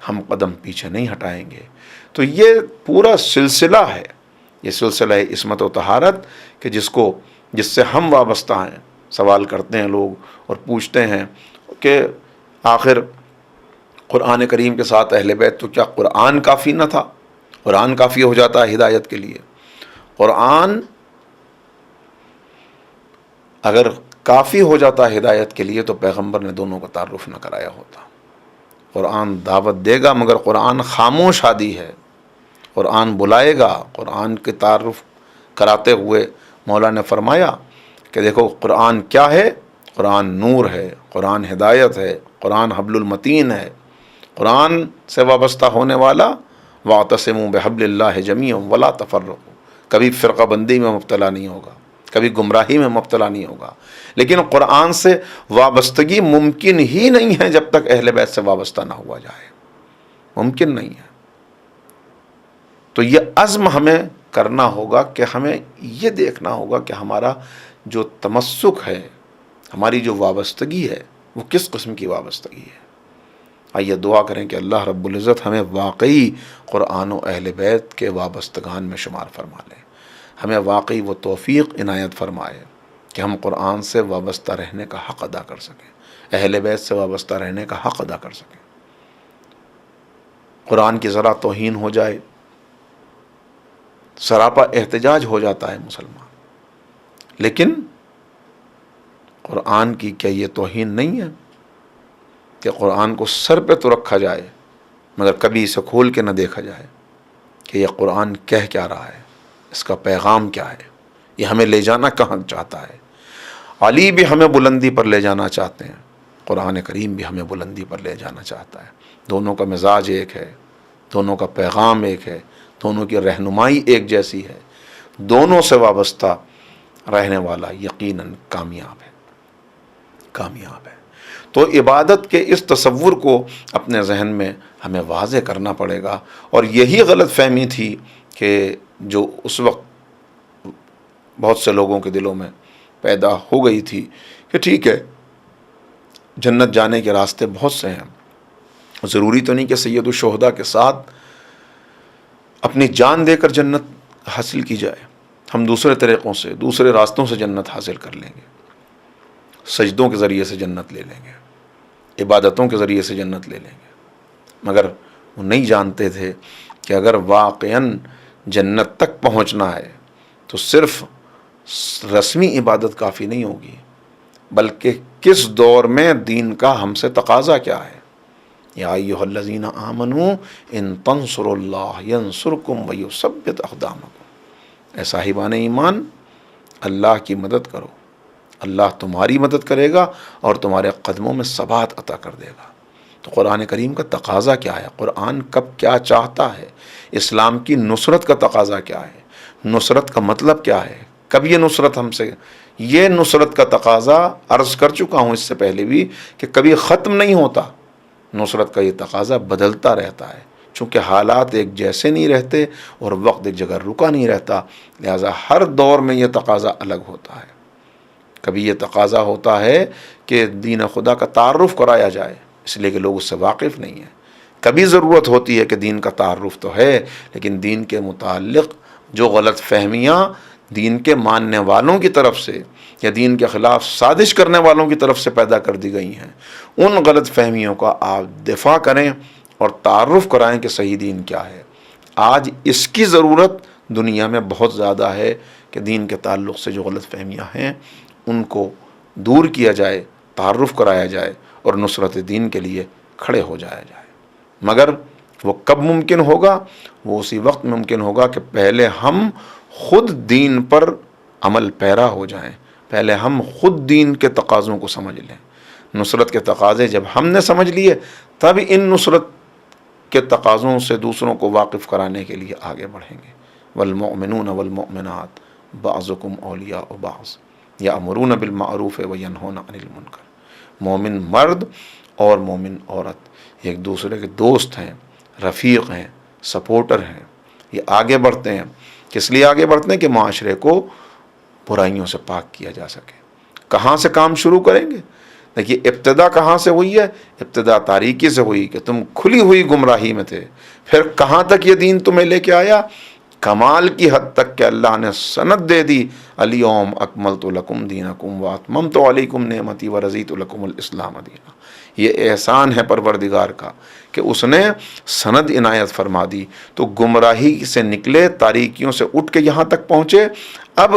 ہم قدم پیچھے نہیں ہٹائیں گے۔ تو یہ پورا سلسلہ ہے، یہ سلسلہ ہے عصمت و طہارت، کہ جس سے ہم وابستہ ہیں۔ سوال کرتے ہیں لوگ اور پوچھتے ہیں کہ آخر قرآن کریم کے ساتھ اہل بیت، تو کیا قرآن کافی نہ تھا؟ قرآن کافی ہو جاتا ہے ہدایت کے لیے؟ قرآن اگر کافی ہو جاتا ہے ہدایت کے لیے تو پیغمبر نے دونوں کا تعارف نہ کرایا ہوتا۔ قرآن دعوت دے گا مگر قرآن خاموش ہادی ہے، قرآن بلائے گا۔ قرآن کے تعارف کراتے ہوئے مولا نے فرمایا کہ دیکھو قرآن کیا ہے، قرآن نور ہے، قرآن ہدایت ہے، قرآن حبل المتین ہے، قرآن سے وابستہ ہونے والا واعتصموا بحبل اللہ جمیعا ولا تفرقوا، کبھی فرقہ بندی میں مبتلا نہیں ہوگا، کبھی گمراہی میں مبتلا نہیں ہوگا۔ لیکن قرآن سے وابستگی ممکن ہی نہیں ہے جب تک اہل بیت سے وابستہ نہ ہوا جائے، ممکن نہیں ہے۔ تو یہ عزم ہمیں کرنا ہوگا کہ ہمیں یہ دیکھنا ہوگا کہ ہمارا جو تمسک ہے، ہماری جو وابستگی ہے، وہ کس قسم کی وابستگی ہے۔ آئیے دعا کریں کہ اللہ رب العزت ہمیں واقعی قرآن و اہل بیت کے وابستگان میں شمار فرما لے، ہمیں واقعی وہ توفیق عنایت فرمائے کہ ہم قرآن سے وابستہ رہنے کا حق ادا کر سکیں، اہل بیت سے وابستہ رہنے کا حق ادا کر سکیں۔ قرآن کی ذرا توہین ہو جائے، سراپا احتجاج ہو جاتا ہے مسلمان، لیکن قرآن کی کیا یہ توہین نہیں ہے کہ قرآن کو سر پہ تو رکھا جائے مگر کبھی اسے کھول کے نہ دیکھا جائے کہ یہ قرآن کہہ کیا رہا ہے، اس کا پیغام کیا ہے، یہ ہمیں لے جانا کہاں چاہتا ہے۔ علی بھی ہمیں بلندی پر لے جانا چاہتے ہیں، قرآن کریم بھی ہمیں بلندی پر لے جانا چاہتا ہے۔ دونوں کا مزاج ایک ہے، دونوں کا پیغام ایک ہے، دونوں کی رہنمائی ایک جیسی ہے، دونوں سے وابستہ رہنے والا یقیناً کامیاب ہے، کامیاب ہے۔ تو عبادت کے اس تصور کو اپنے ذہن میں ہمیں واضح کرنا پڑے گا، اور یہی غلط فہمی تھی کہ جو اس وقت بہت سے لوگوں کے دلوں میں پیدا ہو گئی تھی کہ ٹھیک ہے جنت جانے کے راستے بہت سے ہیں، ضروری تو نہیں کہ سید الشہداء کے ساتھ اپنی جان دے کر جنت حاصل کی جائے، ہم دوسرے طریقوں سے، دوسرے راستوں سے جنت حاصل کر لیں گے، سجدوں کے ذریعے سے جنت لے لیں گے، عبادتوں کے ذریعے سے جنت لے لیں گے، مگر وہ نہیں جانتے تھے کہ اگر واقعاً جنت تک پہنچنا ہے تو صرف رسمی عبادت کافی نہیں ہوگی، بلکہ کس دور میں دین کا ہم سے تقاضا کیا ہے۔ یا ایھا الذین آمنوا ان تنصروا اللہ ینصرکم ویثبت اقدامکم، اے صاحبان ایمان اللہ کی مدد کرو، اللہ تمہاری مدد کرے گا اور تمہارے قدموں میں ثبات عطا کر دے گا۔ تو قرآن کریم کا تقاضا کیا ہے، قرآن کب کیا چاہتا ہے، اسلام کی نصرت کا تقاضا کیا ہے، نصرت کا مطلب کیا ہے، کب یہ نصرت ہم سے، یہ نصرت کا تقاضا عرض کر چکا ہوں اس سے پہلے بھی کہ کبھی ختم نہیں ہوتا، نصرت کا یہ تقاضا بدلتا رہتا ہے، چونکہ حالات ایک جیسے نہیں رہتے اور وقت ایک جگہ رکا نہیں رہتا، لہٰذا ہر دور میں یہ تقاضا الگ ہوتا ہے۔ کبھی یہ تقاضا ہوتا ہے کہ دین خدا کا تعارف کرایا جائے اس لیے کہ لوگ اس سے واقف نہیں ہیں، کبھی ضرورت ہوتی ہے کہ دین کا تعارف تو ہے لیکن دین کے متعلق جو غلط فہمیاں دین کے ماننے والوں کی طرف سے یا دین کے خلاف سازش کرنے والوں کی طرف سے پیدا کر دی گئی ہیں، ان غلط فہمیوں کا آپ دفاع کریں اور تعارف کرائیں کہ صحیح دین کیا ہے۔ آج اس کی ضرورت دنیا میں بہت زیادہ ہے کہ دین کے تعلق سے جو غلط فہمیاں ہیں ان کو دور کیا جائے، تعارف کرایا جائے اور نصرت دین کے لیے کھڑے ہو جایا جائے۔ مگر وہ کب ممکن ہوگا؟ وہ اسی وقت ممکن ہوگا کہ پہلے ہم خود دین پر عمل پیرا ہو جائیں، پہلے ہم خود دین کے تقاضوں کو سمجھ لیں۔ نصرت کے تقاضے جب ہم نے سمجھ لیے، تب ان نصرت کے تقاضوں سے دوسروں کو واقف کرانے کے لیے آگے بڑھیں گے۔ والمؤمنون والمؤمنات بعضکم اولیاء بعض یأمرون بالمعروف وینہون عن المنکر۔ مومن مرد اور مومن عورت ایک دوسرے کے دوست ہیں، رفیق ہیں، سپورٹر ہیں، یہ آگے بڑھتے ہیں۔ کس لیے آگے بڑھتے ہیں؟ کہ معاشرے کو برائیوں سے پاک کیا جا سکے۔ کہاں سے کام شروع کریں گے؟ دیکھیے ابتدا کہاں سے ہوئی ہے؟ ابتدا تاریکی سے ہوئی کہ تم کھلی ہوئی گمراہی میں تھے، پھر کہاں تک یہ دین تمہیں لے کے آیا؟ کمال کی حد تک کہ اللہ نے سند دے دی، الیوم اکملت لکم دینکم واتممت علیکم نعمتی ورضیت لکم الاسلام دینا۔ یہ احسان ہے پروردگار کا کہ اس نے سند عنایت فرما دی، تو گمراہی سے نکلے، تاریکیوں سے اٹھ کے یہاں تک پہنچے۔ اب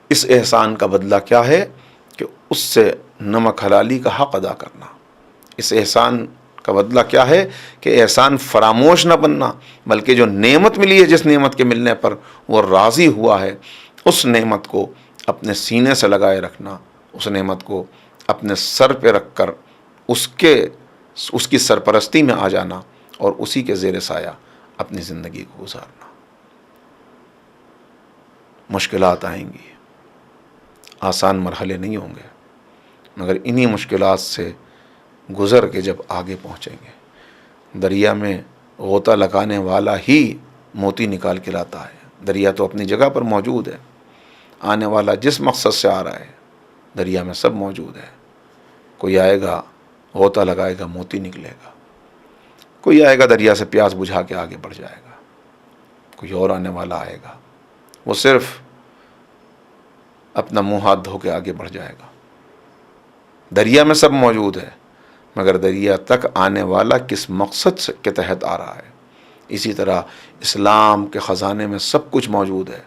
اس احسان کا بدلہ کیا ہے؟ کہ اس سے نمک حلالی کا حق ادا کرنا۔ اس احسان کا بدلہ کیا ہے؟ کہ احسان فراموش نہ بننا، بلکہ جو نعمت ملی ہے، جس نعمت کے ملنے پر وہ راضی ہوا ہے، اس نعمت کو اپنے سینے سے لگائے رکھنا، اس نعمت کو اپنے سر پہ رکھ کر اس کی سرپرستی میں آ جانا اور اسی کے زیر سایہ اپنی زندگی کو گزارنا۔ مشکلات آئیں گی، آسان مرحلے نہیں ہوں گے، مگر انہی مشکلات سے گزر کے جب آگے پہنچیں گے، دریا میں غوطہ لگانے والا ہی موتی نکال کے لاتا ہے۔ دریا تو اپنی جگہ پر موجود ہے، آنے والا جس مقصد سے آ رہا ہے دریا میں سب موجود ہے۔ کوئی آئے گا غوطہ لگائے گا، موتی نکلے گا، کوئی آئے گا دریا سے پیاس بجھا کے آگے بڑھ جائے گا، کوئی اور آنے والا آئے گا، وہ صرف اپنا منہ ہاتھ دھو کے آگے بڑھ جائے گا۔ دریا میں سب موجود ہے، مگر دریا تک آنے والا کس مقصد کے تحت آ رہا ہے۔ اسی طرح اسلام کے خزانے میں سب کچھ موجود ہے،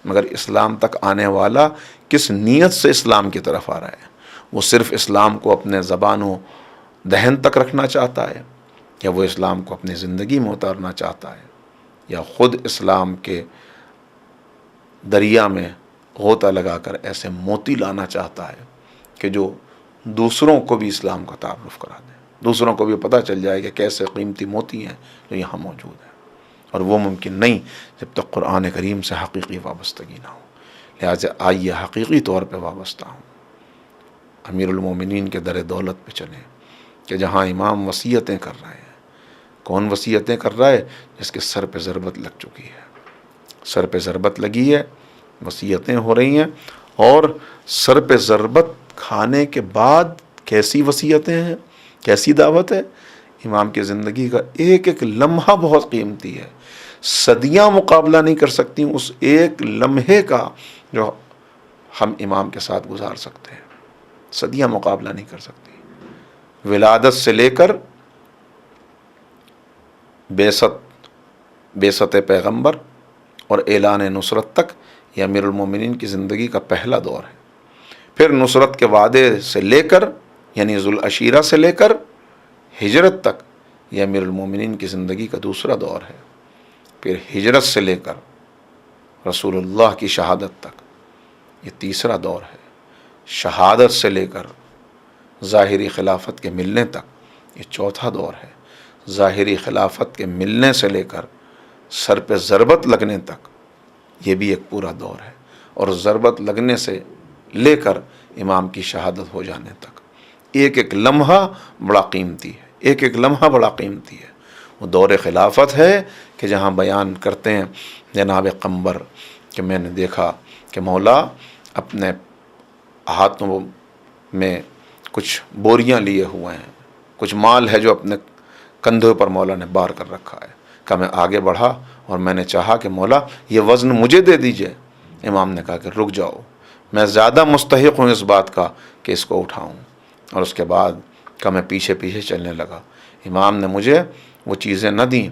مگر اسلام تک آنے والا کس نیت سے اسلام کی طرف آ رہا ہے۔ وہ صرف اسلام کو اپنے زبان و دہن تک رکھنا چاہتا ہے، یا وہ اسلام کو اپنی زندگی میں اتارنا چاہتا ہے، یا خود اسلام کے دریا میں غوطہ لگا کر ایسے موتی لانا چاہتا ہے کہ جو دوسروں کو بھی اسلام کا تعارف کرا دے، دوسروں کو بھی پتہ چل جائے کہ کیسے قیمتی موتی ہیں جو یہاں موجود ہیں۔ اور وہ ممکن نہیں جب تک قرآن کریم سے حقیقی وابستگی نہ ہو۔ لہٰذا آئیے حقیقی طور پہ وابستہ ہوں، امیر المومنین کے در دولت پہ چلیں، کہ جہاں امام وصیتیں کر رہے ہیں۔ کون وصیتیں کر رہا ہے؟ جس کے سر پہ ضربت لگ چکی ہے، سر پہ ضربت لگی ہے، وصیتیں ہو رہی ہیں، اور سر پہ ضربت کھانے کے بعد کیسی وصیتیں ہیں، کیسی دعوت ہے؟ امام کی زندگی کا ایک ایک لمحہ بہت قیمتی ہے، صدیاں مقابلہ نہیں کر سکتی اس ایک لمحے کا جو ہم امام کے ساتھ گزار سکتے ہیں، صدیاں مقابلہ نہیں کر سکتی۔ ولادت سے لے کر بعثت پیغمبر اور اعلان نصرت تک یہ امیر المومنین کی زندگی کا پہلا دور ہے۔ پھر نصرت کے وعدے سے لے کر، یعنی ذوالعشیرہ سے لے کر ہجرت تک یہ امیر المومنین کی زندگی کا دوسرا دور ہے۔ پھر ہجرت سے لے کر رسول اللہ کی شہادت تک یہ تیسرا دور ہے۔ شہادت سے لے کر ظاہری خلافت کے ملنے تک یہ چوتھا دور ہے۔ ظاہری خلافت کے ملنے سے لے کر سر پہ ضربت لگنے تک یہ بھی ایک پورا دور ہے، اور ضربت لگنے سے لے کر امام کی شہادت ہو جانے تک ایک ایک لمحہ بڑا قیمتی ہے، ایک ایک لمحہ بڑا قیمتی ہے۔ وہ دور خلافت ہے کہ جہاں بیان کرتے ہیں جناب قمبر کہ میں نے دیکھا کہ مولا اپنے ہاتھوں میں کچھ بوریاں لیے ہوئے ہیں، کچھ مال ہے جو اپنے کندھوں پر مولا نے بار کر رکھا ہے۔ کہ میں آگے بڑھا اور میں نے چاہا کہ مولا یہ وزن مجھے دے دیجئے۔ امام نے کہا کہ رک جاؤ، میں زیادہ مستحق ہوں اس بات کا کہ اس کو اٹھاؤں۔ اور اس کے بعد کہ میں پیچھے پیچھے چلنے لگا، امام نے مجھے وہ چیزیں نہ دیں،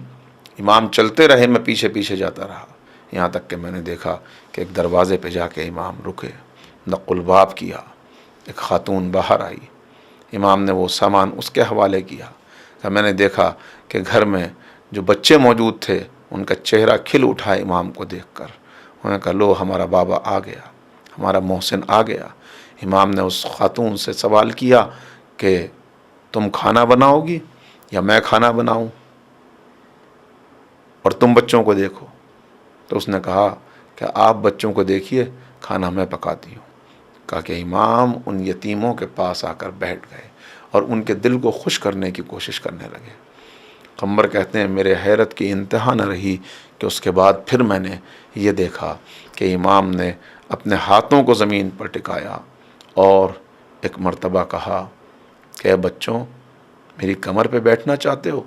امام چلتے رہے، میں پیچھے پیچھے جاتا رہا، یہاں تک کہ میں نے دیکھا کہ ایک دروازے پہ جا کے امام رکے، نق الباب کیا، ایک خاتون باہر آئی، امام نے وہ سامان اس کے حوالے کیا، کہ میں نے دیکھا کہ گھر میں جو بچے موجود تھے ان کا چہرہ کھل اٹھا امام کو دیکھ کر. انہوں نے کہا لو ہمارا بابا آ گیا، ہمارا محسن آ گیا. امام نے اس خاتون سے سوال کیا کہ تم کھانا بناؤ گی یا میں کھانا بناؤں اور تم بچوں کو دیکھو؟ تو اس نے کہا کہ آپ بچوں کو دیکھیے، کھانا میں پکاتی ہوں. کہا کہ امام ان یتیموں کے پاس آ کر بیٹھ گئے اور ان کے دل کو خوش کرنے کی کوشش کرنے لگے. قمر کہتے ہیں میرے حیرت کی انتہا نہ رہی کہ اس کے بعد پھر میں نے یہ دیکھا کہ امام نے اپنے ہاتھوں کو زمین پر ٹکایا اور ایک مرتبہ کہا کہ اے بچوں، میری کمر پہ بیٹھنا چاہتے ہو؟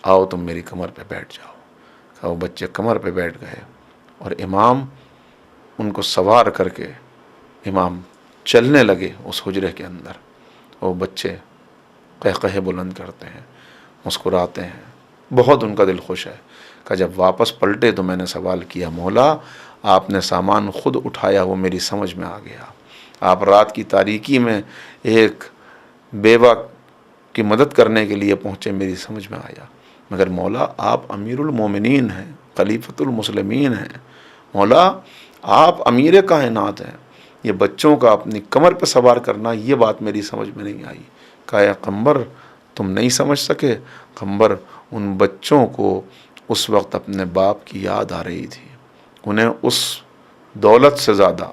آؤ تم میری کمر پہ بیٹھ جاؤ. کہ وہ بچے کمر پہ بیٹھ گئے اور امام ان کو سوار کر کے امام چلنے لگے اس حجرے کے اندر. وہ بچے قہقہے بلند کرتے ہیں، مسکراتے ہیں، بہت ان کا دل خوش ہے. کہ جب واپس پلٹے تو میں نے سوال کیا مولا آپ نے سامان خود اٹھایا، وہ میری سمجھ میں آ گیا. آپ رات کی تاریکی میں ایک بیوہ کی مدد کرنے کے لیے پہنچے، میری سمجھ میں آیا. مگر مولا آپ امیر المومنین ہیں، خلیفۃ المسلمین ہیں، مولا آپ امیر کائنات ہیں، یہ بچوں کا اپنی کمر پہ سوار کرنا یہ بات میری سمجھ میں نہیں آئی. کہا یا قمبر تم نہیں سمجھ سکے؟ قمبر ان بچوں کو اس وقت اپنے باپ کی یاد آ رہی تھی، انہیں اس دولت سے زیادہ،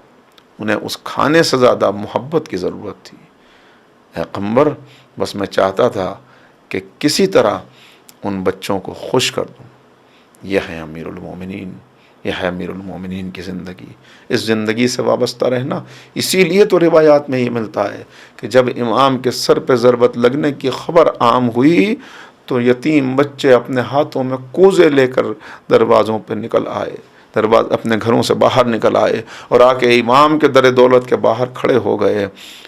انہیں اس کھانے سے زیادہ محبت کی ضرورت تھی. اے قمبر بس میں چاہتا تھا کہ کسی طرح ان بچوں کو خوش کر دوں. یہ ہے امیر المومنین، یہ ہے امیر المومنین کی زندگی. اس زندگی سے وابستہ رہنا. اسی لیے تو روایات میں یہ ملتا ہے کہ جب امام کے سر پہ ضربت لگنے کی خبر عام ہوئی تو یتیم بچے اپنے ہاتھوں میں کوزے لے کر دروازوں پہ نکل آئے، اپنے گھروں سے باہر نکل آئے اور آ کے امام کے در دولت کے باہر کھڑے ہو گئے.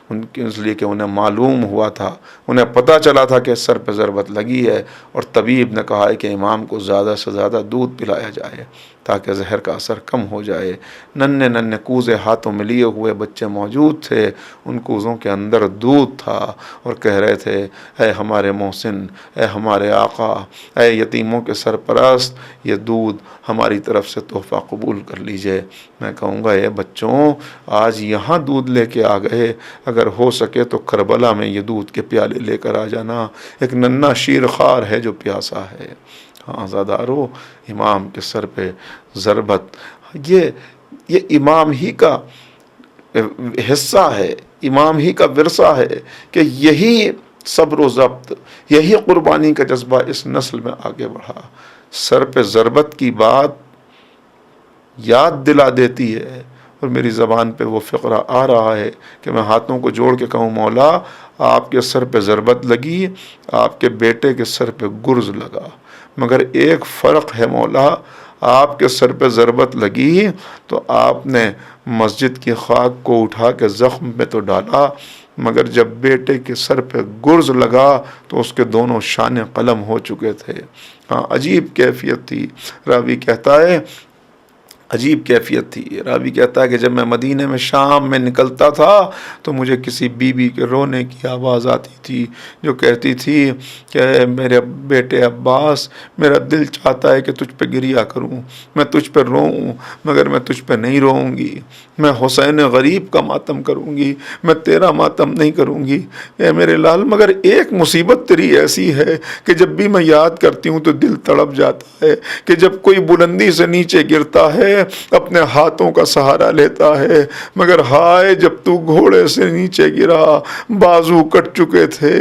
اس لیے کہ انہیں معلوم ہوا تھا، انہیں پتہ چلا تھا کہ سر پہ ضربت لگی ہے اور طبیب نے کہا ہے کہ امام کو زیادہ سے زیادہ دودھ پلایا جائے تاکہ زہر کا اثر کم ہو جائے. ننھے ننھے کوزے ہاتھوں میں لیے ہوئے بچے موجود تھے، ان کوزوں کے اندر دودھ تھا اور کہہ رہے تھے اے ہمارے محسن، اے ہمارے آقا، اے یتیموں کے سرپرست، یہ دودھ ہماری طرف سے تحفہ قبول کر لیجئے. میں کہوں گا اے بچوں آج یہاں دودھ لے کے آ گئے، اگر ہو سکے تو کربلا میں یہ دودھ کے پیالے لے کر آ جانا. ایک ننھا شیر خوار ہے جو پیاسا ہے. ہاں زادارو، امام کے سر پہ ضربت یہ امام ہی کا حصہ ہے، امام ہی کا ورثہ ہے کہ یہی صبر و ضبط، یہی قربانی کا جذبہ اس نسل میں آگے بڑھا. سر پہ ضربت کی بات یاد دلا دیتی ہے اور میری زبان پہ وہ فقرہ آ رہا ہے کہ میں ہاتھوں کو جوڑ کے کہوں مولا آپ کے سر پہ ضربت لگی، آپ کے بیٹے کے سر پہ گرز لگا، مگر ایک فرق ہے مولا، آپ کے سر پہ ضربت لگی تو آپ نے مسجد کی خاک کو اٹھا کے زخم پہ تو ڈالا، مگر جب بیٹے کے سر پہ گرز لگا تو اس کے دونوں شانے قلم ہو چکے تھے. ہاں عجیب کیفیت تھی. راوی کہتا ہے عجیب کیفیت تھی. راوی کہتا ہے کہ جب میں مدینے میں شام میں نکلتا تھا تو مجھے کسی بی بی کے رونے کی آواز آتی تھی جو کہتی تھی کہ میرے بیٹے عباس، میرا دل چاہتا ہے کہ تجھ پہ گریا کروں، میں تجھ پہ روؤں، مگر میں تجھ پہ نہیں روؤں گی، میں حسین غریب کا ماتم کروں گی، میں تیرا ماتم نہیں کروں گی. اے میرے لال مگر ایک مصیبت تیری ایسی ہے کہ جب بھی میں یاد کرتی ہوں تو دل تڑپ جاتا ہے کہ جب کوئی بلندی سے نیچے گرتا ہے اپنے ہاتھوں کا سہارا لیتا ہے، مگر ہائے جب تو گھوڑے سے نیچے گرا، بازو کٹ چکے تھے،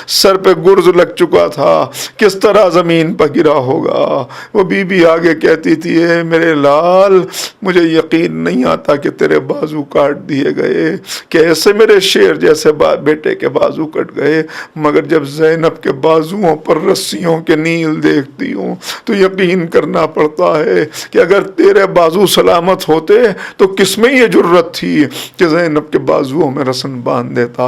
سر پہ گرز لگ چکا تھا، کس طرح زمین پر گرا ہوگا. وہ بی بی آگے کہتی تھی اے میرے لال مجھے یقین نہیں آتا کہ تیرے بازو کاٹ دیے گئے، کیسے میرے شیر جیسے بیٹے کے بازو کٹ گئے، مگر جب زینب کے بازوؤں پر رسیوں کے نیل دیکھتی ہوں تو یقین کرنا پڑتا ہے کہ اگر تیرے بازو بازو سلامت ہوتے تو کس میں یہ جرت تھی کہ زینب کے بازوؤں میں رسن باندھ دیتا۔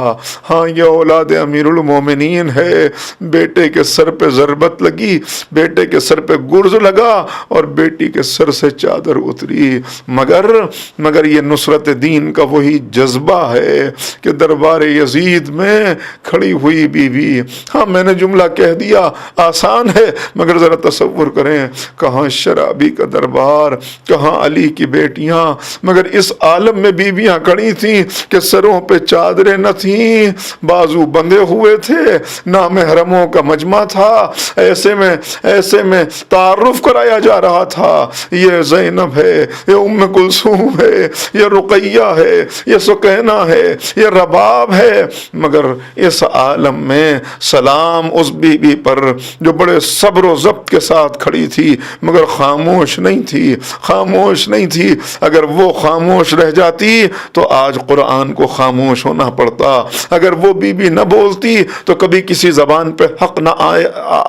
ہاں یہ اولاد امیر المومنین ہے، بیٹے کے سر پہ ضربت لگی، بیٹے کے سر پہ گرز لگا اور بیٹی کے سر سے چادر اتری، مگر یہ نصرت دین کا وہی جذبہ ہے کہ دربار یزید میں کھڑی ہوئی بی بی۔ ہاں میں نے جملہ کہہ دیا، آسان ہے، مگر ذرا تصور کریں، کہاں شرابی کا دربار، کہاں علی کی بیٹیاں، مگر اس عالم میں بیویاں کھڑی تھیں کہ سروں پہ چادریں نہ تھیں، بازو بندھے ہوئے تھے، نامحرموں کا مجمع تھا، ایسے میں تعارف کرایا جا رہا تھا، یہ زینب ہے، یہ ام کلثوم ہے، یہ رقیہ ہے، یہ سکینہ ہے، یہ رباب ہے، مگر اس عالم میں سلام اس بی بی پر جو بڑے صبر و ضبط کے ساتھ کھڑی تھی، مگر خاموش نہیں تھی۔ اگر وہ خاموش رہ جاتی تو آج قرآن کو خاموش ہونا پڑتا، اگر وہ بی بی نہ بولتی تو کبھی کسی زبان پہ حق نہ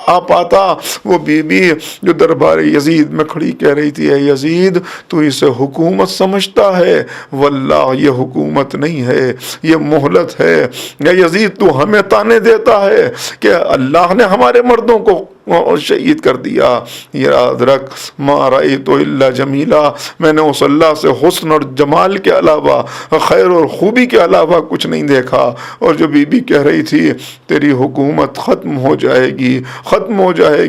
آ پاتا۔ وہ بی بی جو دربار یزید میں کھڑی کہہ رہی تھی، اے یزید تو اسے حکومت سمجھتا ہے، واللہ یہ حکومت نہیں ہے، یہ مہلت ہے۔ یا یزید تو ہمیں تانے دیتا ہے کہ اللہ نے ہمارے مردوں کو شہید کر دیا، یاد رکھ ما رأیت الا جمیلا، میں نے اس اللہ سے حسن اور جمال کے علاوہ، خیر اور خوبی کے علاوہ کچھ نہیں دیکھا۔ اور جو بی بی کہہ رہی تھی تیری حکومت ختم ہو جائے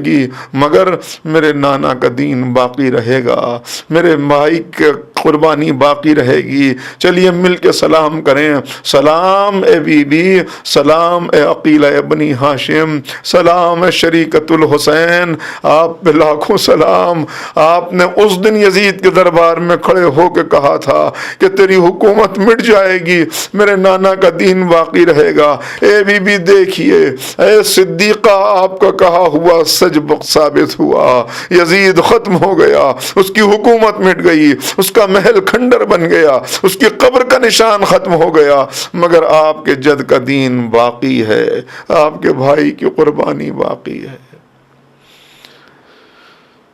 گی مگر میرے نانا کا دین باقی رہے گا، میرے بھائی کی قربانی باقی رہے گی، چلیے مل کے سلام کریں۔ سلام اے بی بی، سلام اے عقیلہ ابن ہاشم، سلام اے شریکت الحسین، آپ پہ لاکھوں سلام۔ آپ نے اس دن یزید کے دربار میں کھڑے ہو کے کہا تھا کہ تیری حکومت مٹ جائے گی، میرے نانا کا دین باقی رہے گا۔ اے بی بی دیکھیے، اے صدیقہ، آپ کا کہا ہوا سچ ثابت ہوا، یزید ختم ہو گیا، اس کی حکومت مٹ گئی، اس کا محل کھنڈر بن گیا، اس کی قبر کا نشان ختم ہو گیا، مگر آپ کے جد کا دین باقی ہے، آپ کے بھائی کی قربانی باقی ہے۔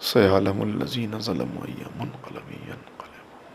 سيعلم الذين ظلموا أي منقلب ينقلبون